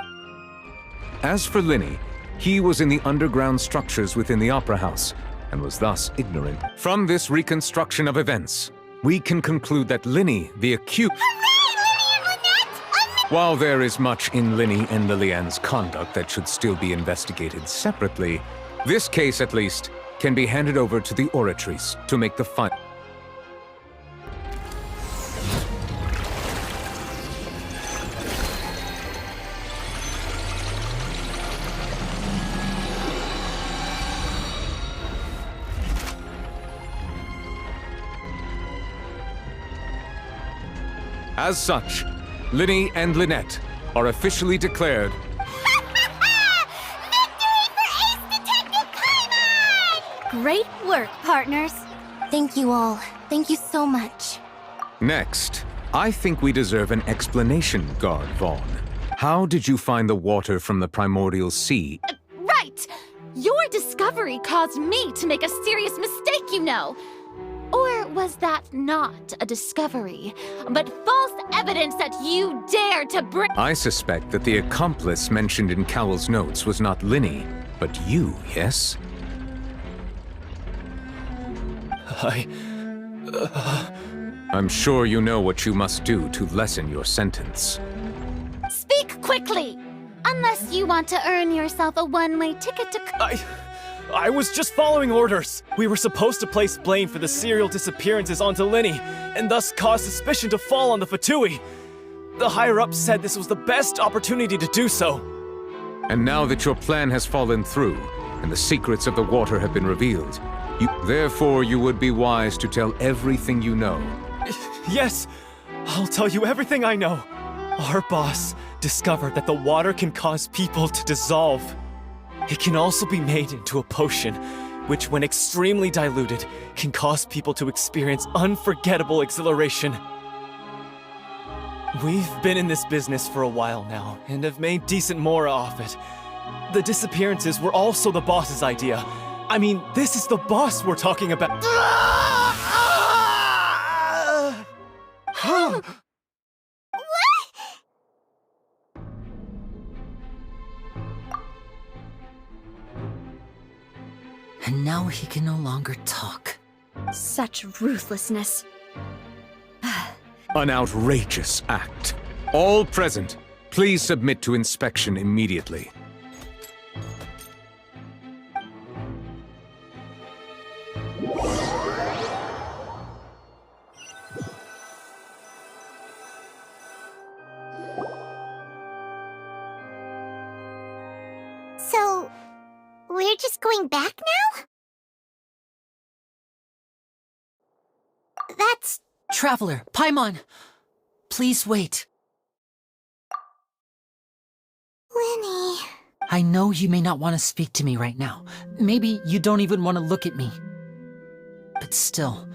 As for Linny, he was in the underground structures within the Opera House, and was thus ignorant. From this reconstruction of events, we can conclude that Linny, the accused... While there is much in Linny and Lillian's conduct that should still be investigated separately, this case, at least, can be handed over to the Oratrice to make the final. As such, Linny and Lynette are officially declared. Great work, partners. Thank you all. Thank you so much. Next, I think we deserve an explanation, Guard Vaughn. How did you find the water from the primordial sea? Right! Your discovery caused me to make a serious mistake, you know. Or was that not a discovery, but false evidence that you dared to bring— I suspect that the accomplice mentioned in Cowell's notes was not Linny, but you, yes? I'm sure you know what you must do to lessen your sentence. Speak quickly! Unless you want to earn yourself a one-way ticket to— I was just following orders. We were supposed to place blame for the serial disappearances onto Linny, and thus cause suspicion to fall on the Fatui. The higher-ups said this was the best opportunity to do so. And now that your plan has fallen through, and the secrets of the water have been revealed, therefore you would be wise to tell everything you know. Yes, I'll tell you everything I know. Our boss discovered that the water can cause people to dissolve. It can also be made into a potion, which when extremely diluted, can cause people to experience unforgettable exhilaration. We've been in this business for a while now, and have made decent more off it. The disappearances were also the boss's idea. I mean, this is the boss we're talking about. And now he can no longer talk. Such ruthlessness. An outrageous act. All present, please submit to inspection immediately. So, we're just going back now? That's... Traveler, Paimon! Please wait. Linny... I know you may not want to speak to me right now. Maybe you don't even want to look at me. But still,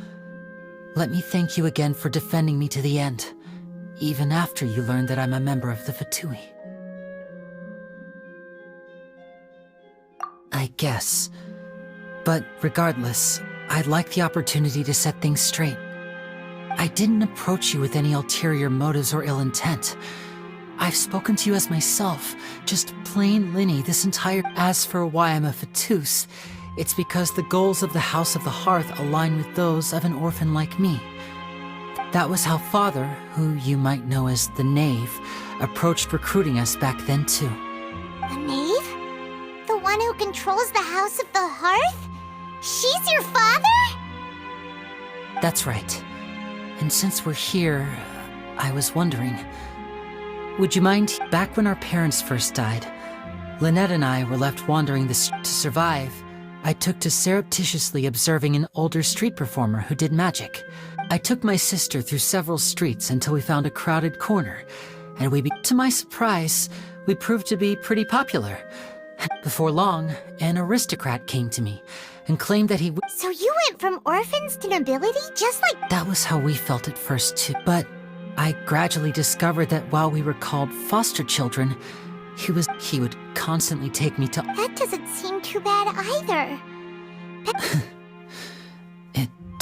let me thank you again for defending me to the end, even after you learned that I'm a member of the Fatui. I guess. But regardless, I'd like the opportunity to set things straight. I didn't approach you with any ulterior motives or ill intent. I've spoken to you as myself, just plain Linny this entire— As for why I'm a Fatus, it's because the goals of the House of the Hearth align with those of an orphan like me. That was how Father, who you might know as the Knave, approached recruiting us back then too. The Knave? The one who controls the House of the Hearth? She's your father? That's right. And since we're here, I was wondering, would you mind— Back when our parents first died, Lynette and I were left wandering the street. To survive, I took to surreptitiously observing an older street performer who did magic. I took my sister through several streets until we found a crowded corner, and to my surprise, we proved to be pretty popular. Before long, an aristocrat came to me and claimed that he— So you went from orphans to nobility just like— That was how we felt at first too, but I gradually discovered that while we were called foster children, he would constantly take me to— That doesn't seem too bad either.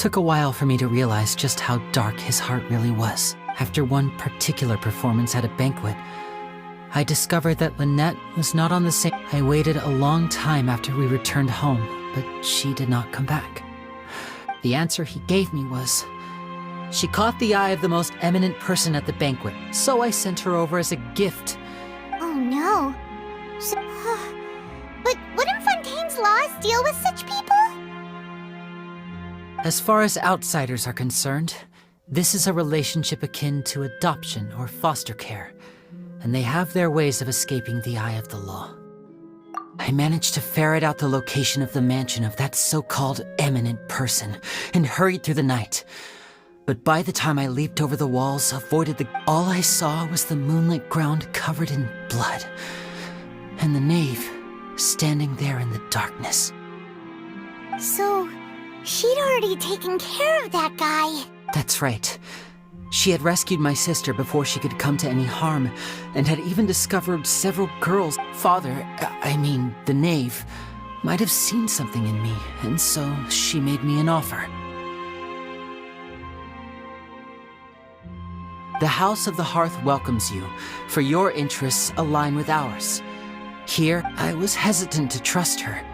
took a while for me to realize just how dark his heart really was. After one particular performance at a banquet, I discovered that Lynette was not on the same. I waited a long time after we returned home, but she did not come back. The answer he gave me was, she caught the eye of the most eminent person at the banquet, so I sent her over as a gift. Oh no. So, but wouldn't Fontaine's laws deal with such people? As far as outsiders are concerned, this is a relationship akin to adoption or foster care, and they have their ways of escaping the eye of the law. I managed to ferret out the location of the mansion of that so-called eminent person and hurried through the night. But by the time I leaped over the walls, all I saw was the moonlit ground covered in blood, and the knave standing there in the darkness. So, she'd already taken care of that guy. That's right. She had rescued my sister before she could come to any harm, and had even discovered several girls. The knave, might have seen something in me, and so she made me an offer. The House of the Hearth welcomes you, for your interests align with ours. Here, I was hesitant to trust her.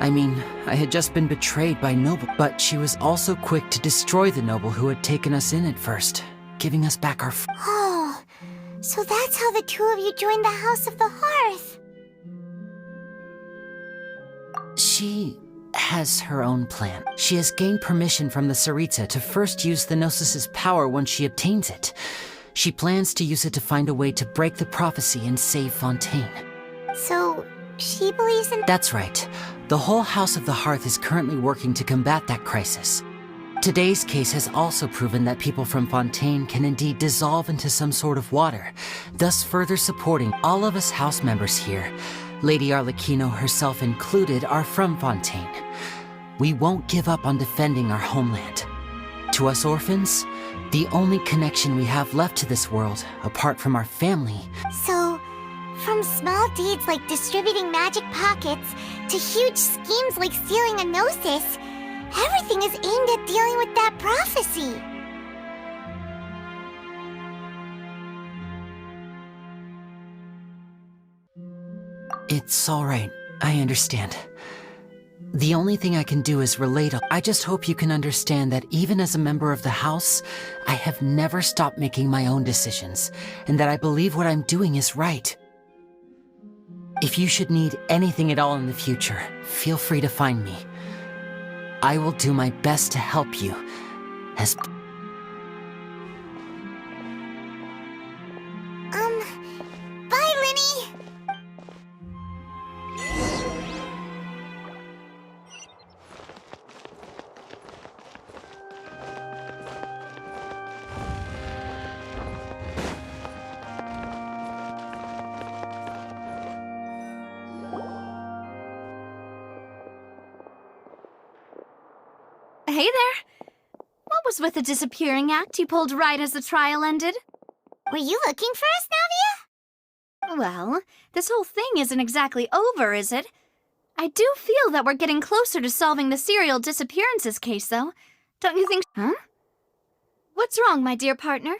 I had just been betrayed by Noble, but she was also quick to destroy the noble who had taken us in at first, giving us back our Oh, so that's how the two of you joined the House of the Hearth. She has her own plan. She has gained permission from the Tsaritsa to first use the Gnosis' power once she obtains it. She plans to use it to find a way to break the prophecy and save Fontaine. So, she believes in— That's right. The whole House of the Hearth is currently working to combat that crisis. Today's case has also proven that people from Fontaine can indeed dissolve into some sort of water, thus further supporting all of us house members here. Lady Arlecchino herself included are from Fontaine. We won't give up on defending our homeland. To us orphans, the only connection we have left to this world, apart from our family— So, from small deeds like distributing magic pockets to huge schemes like stealing a Gnosis, everything is aimed at dealing with that prophecy. It's all right. I understand. The only thing I can do is relate. I just hope you can understand that even as a member of the House, I have never stopped making my own decisions, and that I believe what I'm doing is right. If you should need anything at all in the future, feel free to find me. I will do my best to help you, as— Bye, Linny! Hey there! What was with the disappearing act you pulled right as the trial ended? Were you looking for us, Navia? Well, this whole thing isn't exactly over, is it? I do feel that we're getting closer to solving the serial disappearances case, though. Don't you think— Huh? What's wrong, my dear partner?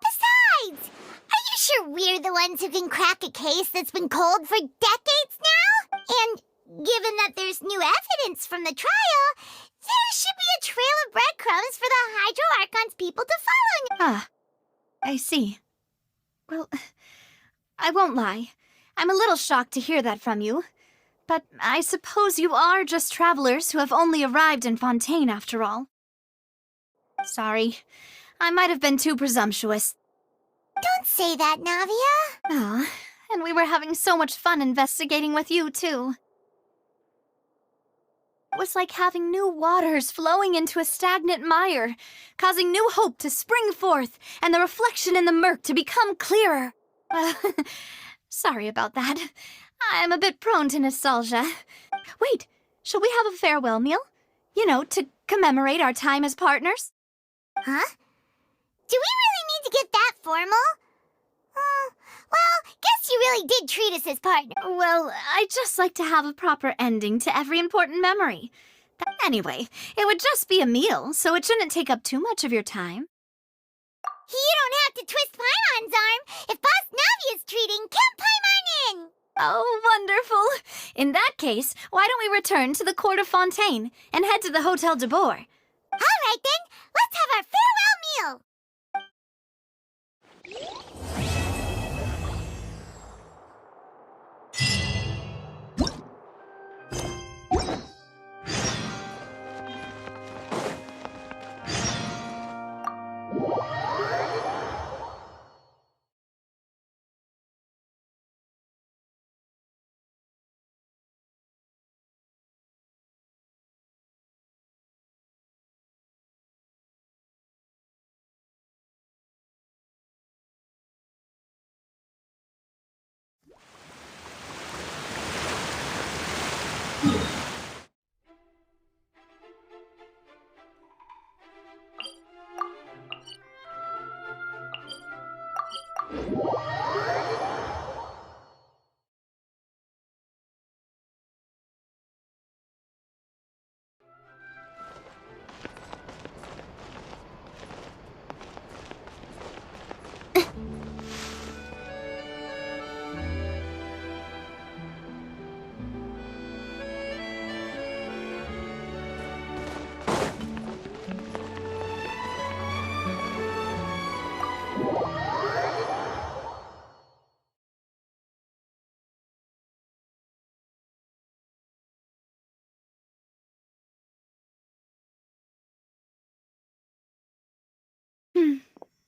Besides, are you sure we're the ones who can crack a case that's been cold for decades now? And given that there's new evidence from the trial, there should be a trail of breadcrumbs for the Hydro Archon's people to follow. Ah, I see. Well, I won't lie. I'm a little shocked to hear that from you. But I suppose you are just travelers who have only arrived in Fontaine after all. Sorry. I might have been too presumptuous. Don't say that, Navia. Ah, and we were having so much fun investigating with you, too. It was like having new waters flowing into a stagnant mire, causing new hope to spring forth, and the reflection in the murk to become clearer. Sorry about that. I'm a bit prone to nostalgia. Wait, shall we have a farewell meal? You know, to commemorate our time as partners? Huh? Do we really need to get that formal? Well, guess you really did treat us as partners. Well, I just like to have a proper ending to every important memory. Anyway, it would just be a meal, so it shouldn't take up too much of your time. You don't have to twist Paimon's arm. If Boss Navi is treating, count Paimon in. Oh, wonderful. In that case, why don't we return to the court of Fontain and head to the Hotel de Boer? All right, then. Let's have our farewell meal.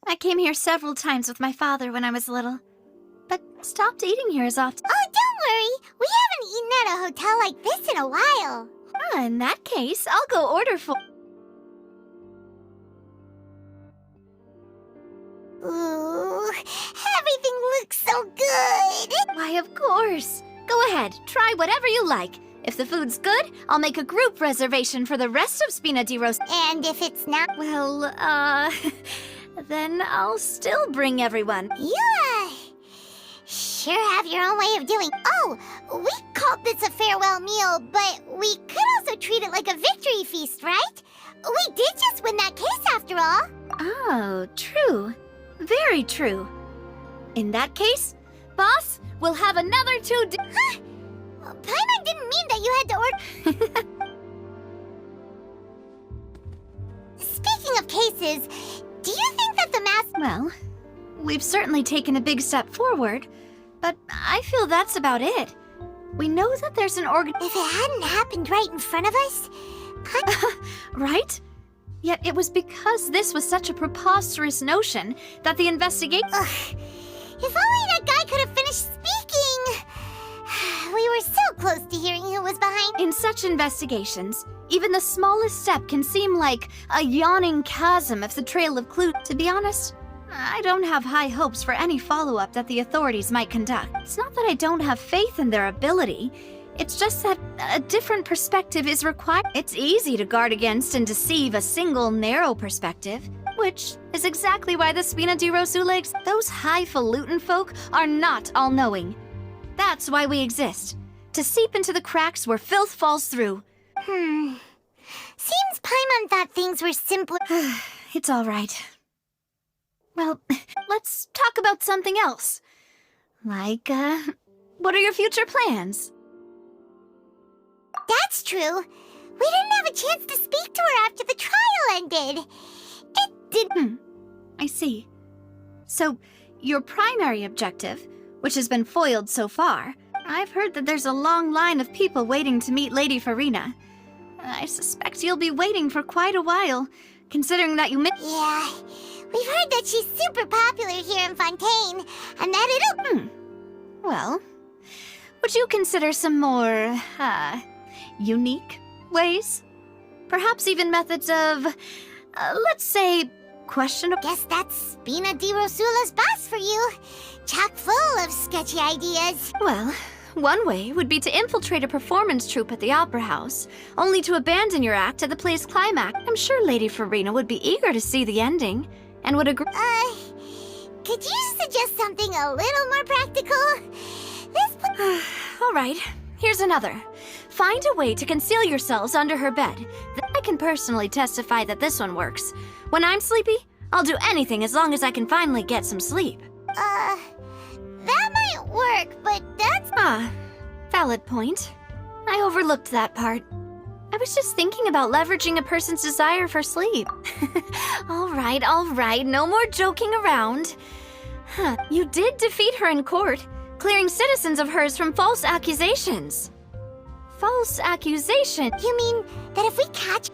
I came here several times with my father when I was little, but stopped eating here as often. Oh, don't worry. We haven't eaten at a hotel like this in a while. In that case, I'll go order for... Ooh, everything looks so good. Why, of course. Go ahead, try whatever you like. If the food's good, I'll make a group reservation for the rest of Spina di Rose. And if it's not... Well, then I'll still bring everyone. You, sure have your own way of doing... Oh, we called this a farewell meal, but we could also treat it like a victory feast, right? We did just win that case after all. Oh, true. Very true. In that case, boss, we'll have another 2 Huh? Paimon didn't mean that you had to order... Speaking of cases, do you think that the mask... Well, we've certainly taken a big step forward, but I feel that's about it. We know that there's an If it hadn't happened right in front of us... Right? Yet it was because this was such a preposterous notion that the investigation... Ugh. If only that guy could have finished speaking! We were so close to hearing who was behind... In such investigations, even the smallest step can seem like a yawning chasm if the trail of clues... To be honest, I don't have high hopes for any follow-up that the authorities might conduct. It's not that I don't have faith in their ability. It's just that a different perspective is required. It's easy to guard against and deceive a single narrow perspective, which is exactly why the Spina di Rosula exists. Those highfalutin folk are not all-knowing. That's why we exist. To seep into the cracks where filth falls through. Seems Paimon thought things were simpler. It's all right. Well, let's talk about something else. Like, what are your future plans? That's true. We didn't have a chance to speak to her after the trial ended. It didn't... I see. So, your primary objective, which has been foiled so far, I've heard that there's a long line of people waiting to meet Lady Farina. I suspect you'll be waiting for quite a while, considering that you Yeah, we've heard that she's super popular here in Fontaine, and that it'll... Well, would you consider some more, unique ways? Perhaps even methods of, let's say, questionable... Guess that's Spina di Rosula's boss for you. Chock full of sketchy ideas. Well, one way would be to infiltrate a performance troupe at the Opera House, only to abandon your act at the play's climax. I'm sure Lady Farina would be eager to see the ending, and would agree... could you suggest something a little more practical? All right, here's another. Find a way to conceal yourselves under her bed. I can personally testify that this one works. When I'm sleepy, I'll do anything as long as I can finally get some sleep. That might work, but that's... Valid point. I overlooked that part. I was just thinking about leveraging a person's desire for sleep. All right, no more joking around. You did defeat her in court, clearing citizens of hers from false accusations. False accusation? You mean that if we catch...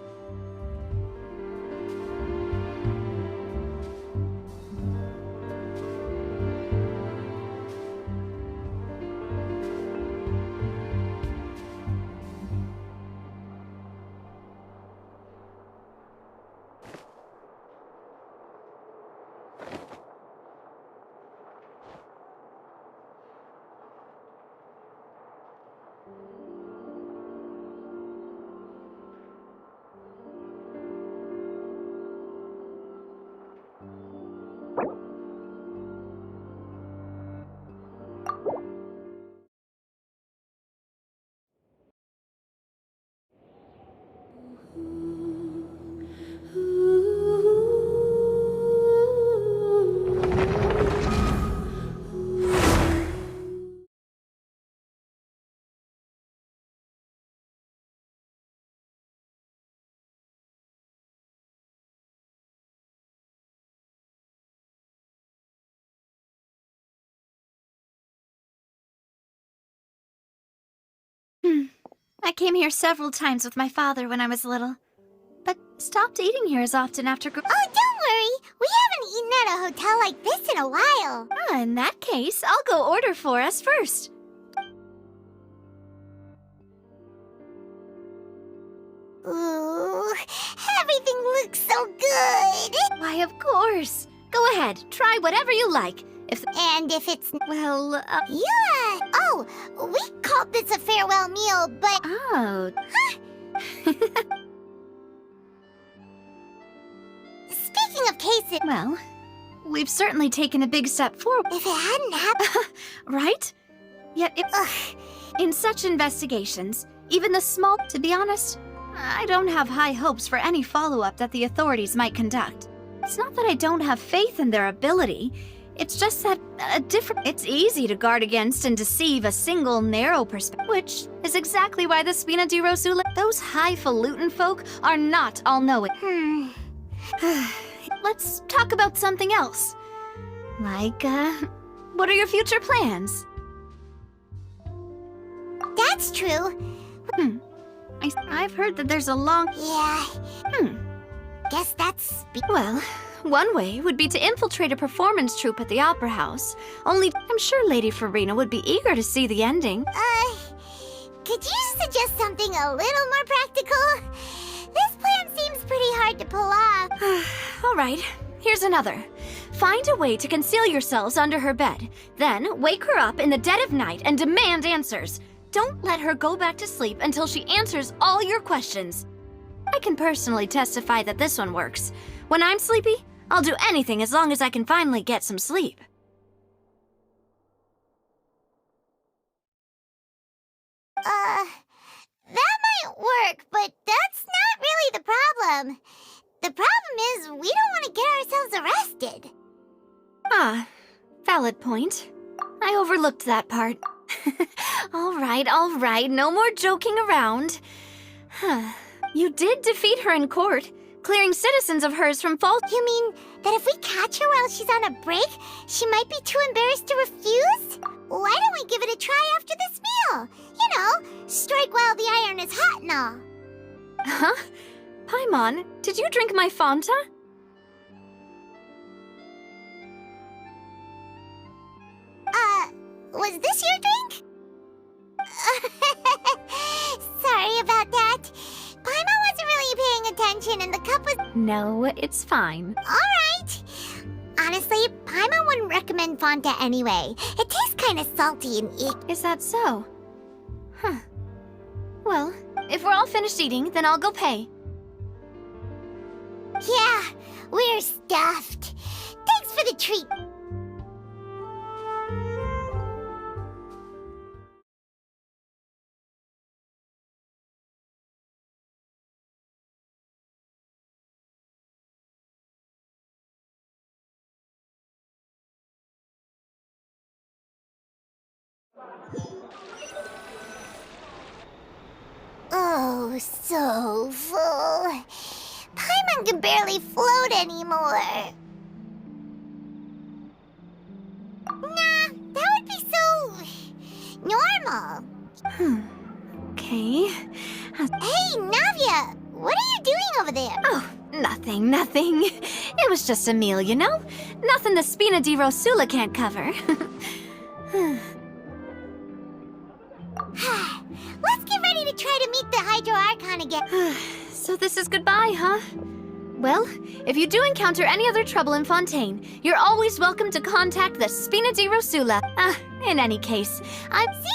I came here several times with my father when I was little, but stopped eating here as often after Oh, don't worry! We haven't eaten at a hotel like this in a while. In that case, I'll go order for us first. Ooh, everything looks so good! Why, of course. Go ahead, try whatever you like. And if it's... Well, Yeah! Oh, we called this a farewell meal, but... Oh. Speaking of cases... Well, we've certainly taken a big step forward. If it hadn't happened... Right? Yet in such investigations, even the small... To be honest, I don't have high hopes for any follow-up that the authorities might conduct. It's not that I don't have faith in their ability. It's just that it's easy to guard against and deceive a single narrow perspective, which is exactly why the Spina di Rosula, those highfalutin folk, are not all-knowing. Let's talk about something else. Like, what are your future plans? That's true. I've heard that there's a long... Yeah. Guess that's... Well... One way would be to infiltrate a performance troupe at the Opera House. Only, I'm sure Lady Farina would be eager to see the ending. Could you suggest something a little more practical? This plan seems pretty hard to pull off. All right, here's another. Find a way to conceal yourselves under her bed. Then, wake her up in the dead of night and demand answers. Don't let her go back to sleep until she answers all your questions. I can personally testify that this one works. When I'm sleepy, I'll do anything as long as I can finally get some sleep. That might work, but that's not really the problem. The problem is we don't want to get ourselves arrested. Valid point. I overlooked that part. All right, no more joking around. You did defeat her in court, clearing citizens of hers from false... You mean that if we catch her while she's on a break, she might be too embarrassed to refuse? Why don't we give it a try after this meal? You know, strike while the iron is hot and all. Huh? Paimon, did you drink my Fonta? Was this your drink? Sorry about that. Paimon wasn't really paying attention and the cup was... No, it's fine. Alright. Honestly, Paimon wouldn't recommend Fonta anyway. It tastes kind of salty and ick. Is that so? Huh. Well, if we're all finished eating, then I'll go pay. Yeah, we're stuffed. Thanks for the treat. Oh, so full. Paimon can barely float anymore. Nah, that would be so normal. Okay. Hey, Navia! What are you doing over there? Oh, nothing. It was just a meal, you know? Nothing the Spina di Rosula can't cover. Let's get ready to try to meet the Hydro Archon again. So this is goodbye, huh? Well, if you do encounter any other trouble in Fontaine, you're always welcome to contact the Spina di Rosula. In any case, I'm... See ya!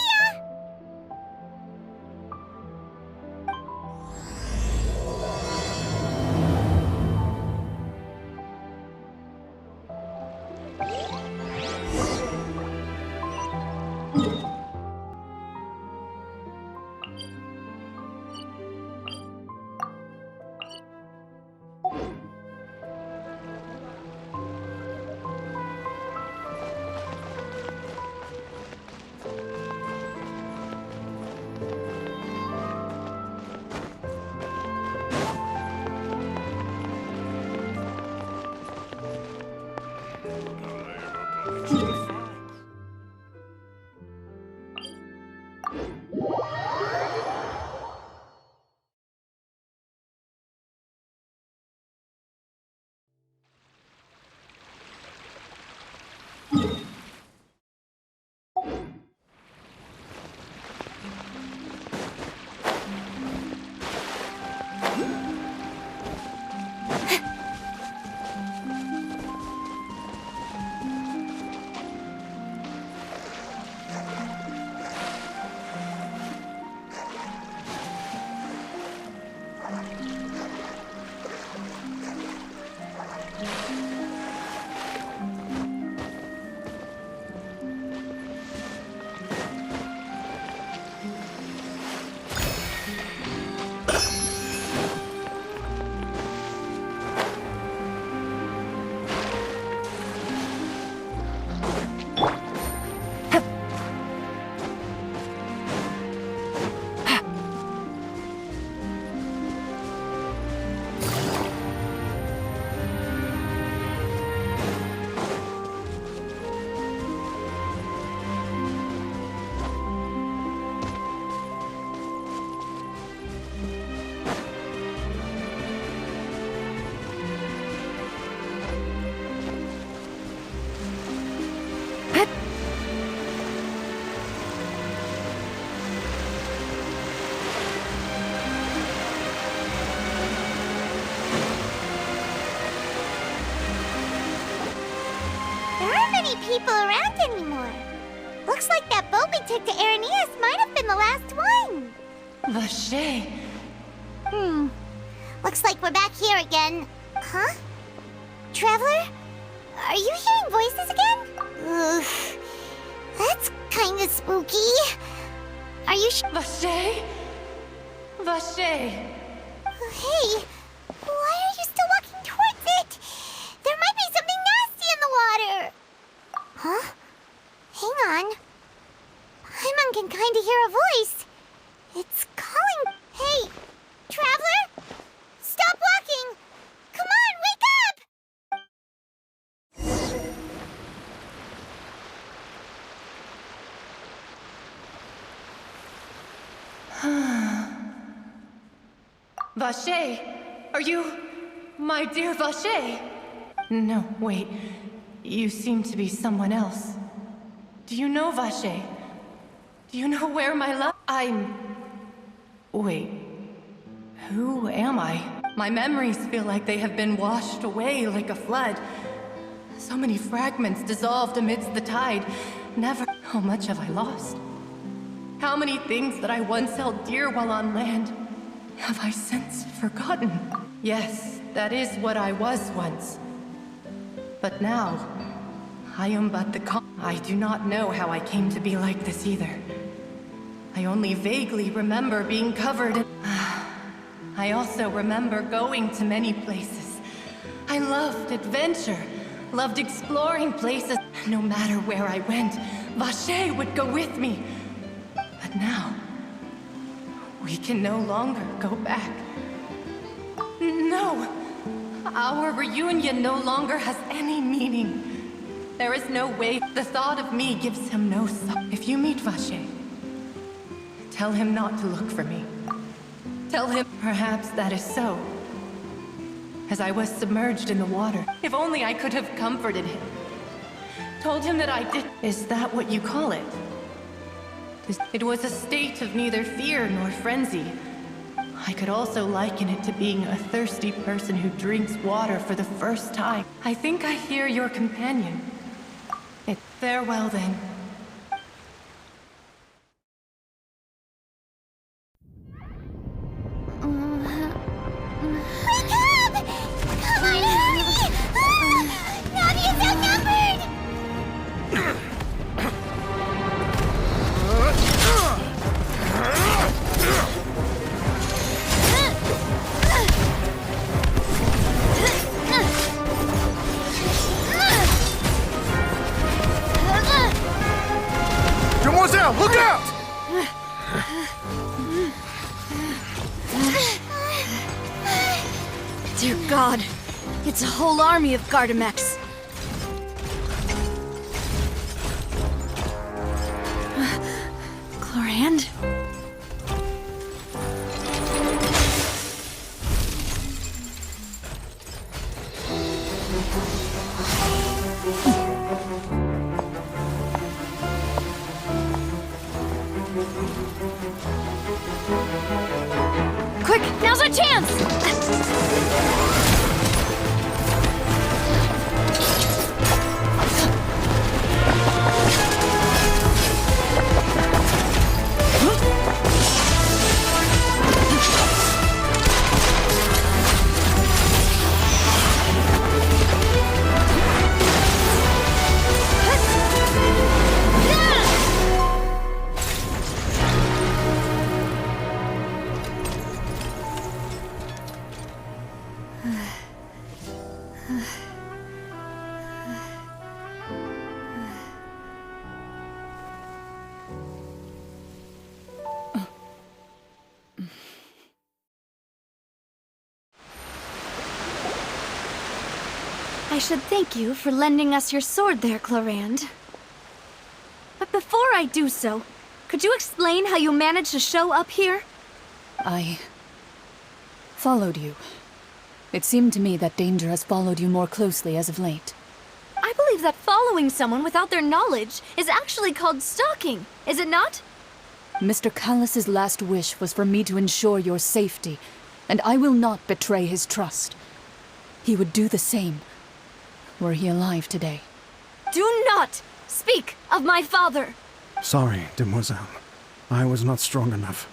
People around anymore. Looks like that boat we took to Araneus might have been the last one. Vache. Looks like we're back here again. Huh? Traveler? Are you hearing voices again? Ugh. That's kinda spooky. Are you Vache? Vache. Hey, why are you still walking towards it? There might be something nasty in the water. Huh? Hang on. Paimon can kinda hear a voice. It's calling. Hey, Traveler? Stop walking! Come on, wake up! Vache, are you... my dear Vache? No, wait. You seem to be someone else. Do you know Vache? Do you know where my love... Wait. Who am I? My memories feel like they have been washed away like a flood. So many fragments dissolved amidst the tide. Never... How much have I lost? How many things that I once held dear while on land have I since forgotten? Yes, that is what I was once. But now, I am but the I do not know how I came to be like this either. I only vaguely remember being covered in... I also remember going to many places. I loved adventure, loved exploring places. No matter where I went, Vache would go with me. But now, we can no longer go back. No! Our reunion no longer has any meaning. There is no way. The thought of me gives him no If you meet Vache, tell him not to look for me. Tell him perhaps that is so. As I was submerged in the water, if only I could have comforted him. Told him that I did. Is that what you call it? It was a state of neither fear nor frenzy. I could also liken it to being a thirsty person who drinks water for the first time. I think I hear your companion. Farewell, then. Wake up! Come on, hurry! Navia's outnumbered! Demoiselle, look out! Dear God, it's a whole army of Gardamex. Clorand? Quick, now's our chance! I should thank you for lending us your sword there, Clorand. But before I do so, could you explain how you managed to show up here? I followed you. It seemed to me that danger has followed you more closely as of late. I believe that following someone without their knowledge is actually called stalking, is it not? Mr. Callus's last wish was for me to ensure your safety, and I will not betray his trust. He would do the same, were he alive today. Do not speak of my father! Sorry, Demoiselle. I was not strong enough.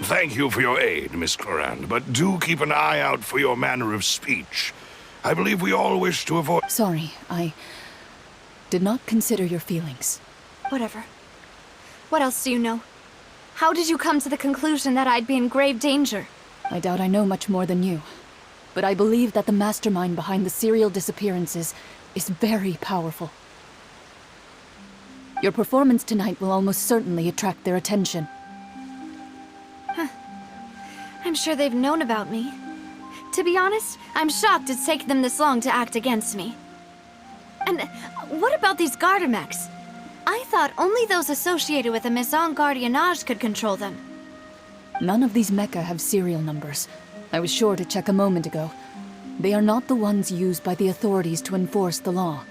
Thank you for your aid, Miss Clorand, but do keep an eye out for your manner of speech. I believe we all wish to avoid— Sorry, I did not consider your feelings. Whatever. What else do you know? How did you come to the conclusion that I'd be in grave danger? I doubt I know much more than you, but I believe that the mastermind behind the serial disappearances is very powerful. Your performance tonight will almost certainly attract their attention. I'm sure they've known about me. To be honest, I'm shocked it's taken them this long to act against me. And what about these Gardamex? I thought only those associated with the Maison Gardiennage could control them. None of these mecha have serial numbers. I was sure to check a moment ago. They are not the ones used by the authorities to enforce the law.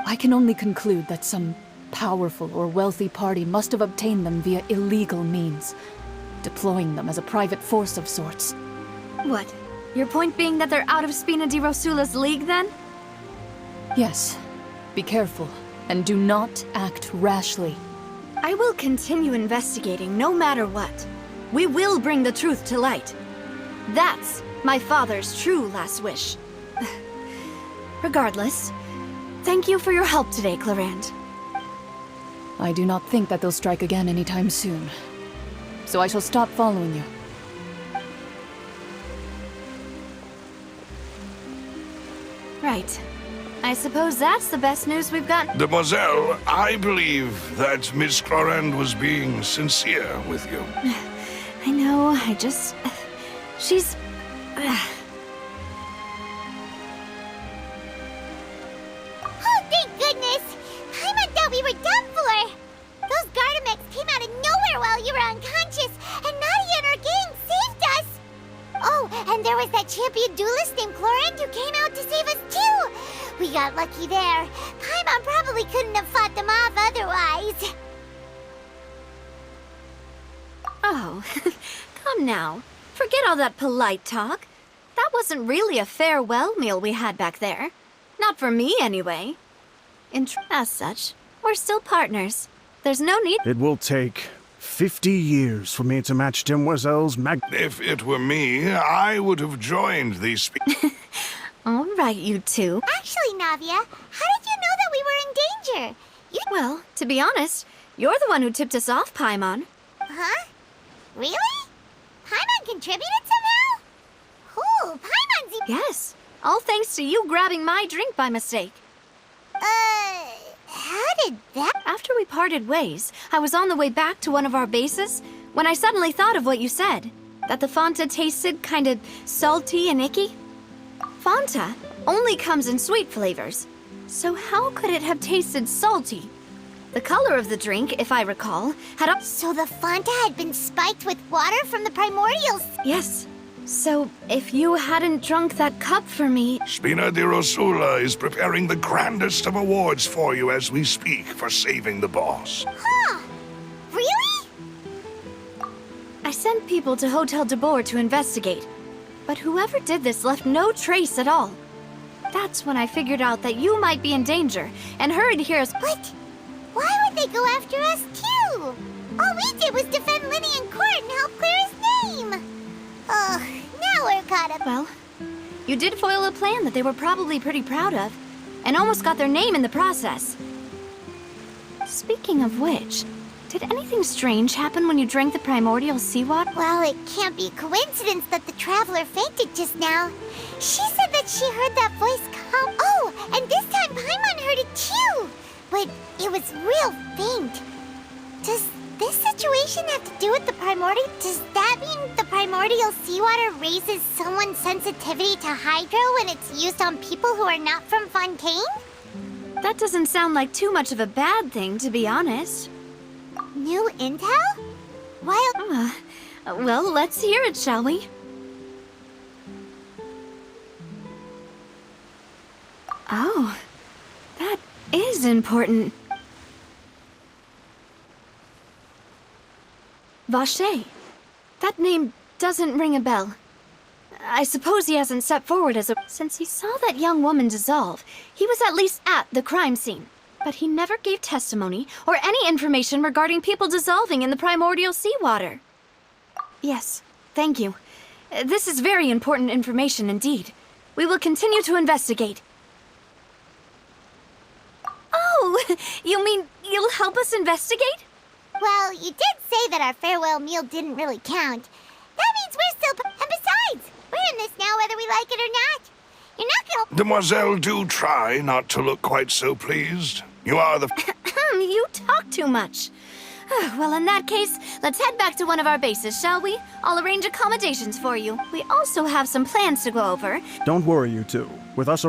I can only conclude that some powerful or wealthy party must have obtained them via illegal means, deploying them as a private force of sorts. What? Your point being that they're out of Spina di Rosula's league, then? Yes. Be careful, and do not act rashly. I will continue investigating no matter what. We will bring the truth to light. That's my father's true last wish. Regardless, thank you for your help today, Clorand. I do not think that they'll strike again anytime soon. So I shall stop following you. Right. I suppose that's the best news we've got. Demoiselle, I believe that Miss Clorand was being sincere with you. I know, she's... Oh, thank goodness! Paimon thought we were done for! Those Gardamex came out of nowhere while you were unconscious, and Nadia and her gang saved us! Oh, and there was that champion duelist named Clorand who came out to save us too! We got lucky there. Paimon probably couldn't have fought them off otherwise. Oh, come now. Forget all that polite talk. That wasn't really a farewell meal we had back there. Not for me, anyway. As such, we're still partners. There's no need— It will take 50 years for me to match Demoiselle's If it were me, I would have joined these All right, you two. Actually, Navia, how did you know that we were in danger? Well, to be honest, you're the one who tipped us off, Paimon. Huh? Really? Paimon contributed somehow? Cool, Paimon's... Yes, all thanks to you grabbing my drink by mistake. How did that... After we parted ways, I was on the way back to one of our bases when I suddenly thought of what you said. That the Fonta tasted kind of salty and icky. Fonta only comes in sweet flavors, so how could it have tasted salty? The color of the drink, if I recall, had So the Fonta had been spiked with water from the primordials? Yes. So, if you hadn't drunk that cup for me... Spina di Rosula is preparing the grandest of awards for you as we speak for saving the boss. Huh? Really? I sent people to Hotel de Boer to investigate, but whoever did this left no trace at all. That's when I figured out that you might be in danger and hurried here as— But why would they go after us too? All we did was defend Linny in court and help clear his name. Ugh, now we're caught up. Well, you did foil a plan that they were probably pretty proud of, and almost got their name in the process. Speaking of which, did anything strange happen when you drank the primordial seawater? Well, it can't be a coincidence that the traveler fainted just now. She said that she heard that voice come. Oh, and this time Paimon heard it too. But it was real faint. Does this situation have to do with the primordial? Does that mean the primordial seawater raises someone's sensitivity to hydro when it's used on people who are not from Fontaine? That doesn't sound like too much of a bad thing, to be honest. New intel? Well, let's hear it, shall we? Oh, that is important. Vache. That name doesn't ring a bell. I suppose he hasn't stepped forward as a— Since he saw that young woman dissolve, he was at least at the crime scene. But he never gave testimony or any information regarding people dissolving in the primordial seawater. Yes, thank you. This is very important information indeed. We will continue to investigate. Oh, you mean you'll help us investigate? Well, you did say that our farewell meal didn't really count. That means we're still... And besides, we're in this now whether we like it or not. You're not gonna... Demoiselle, do try not to look quite so pleased. You are the... You talk too much. Well, in that case, let's head back to one of our bases, shall we? I'll arrange accommodations for you. We also have some plans to go over. Don't worry, you two. With us...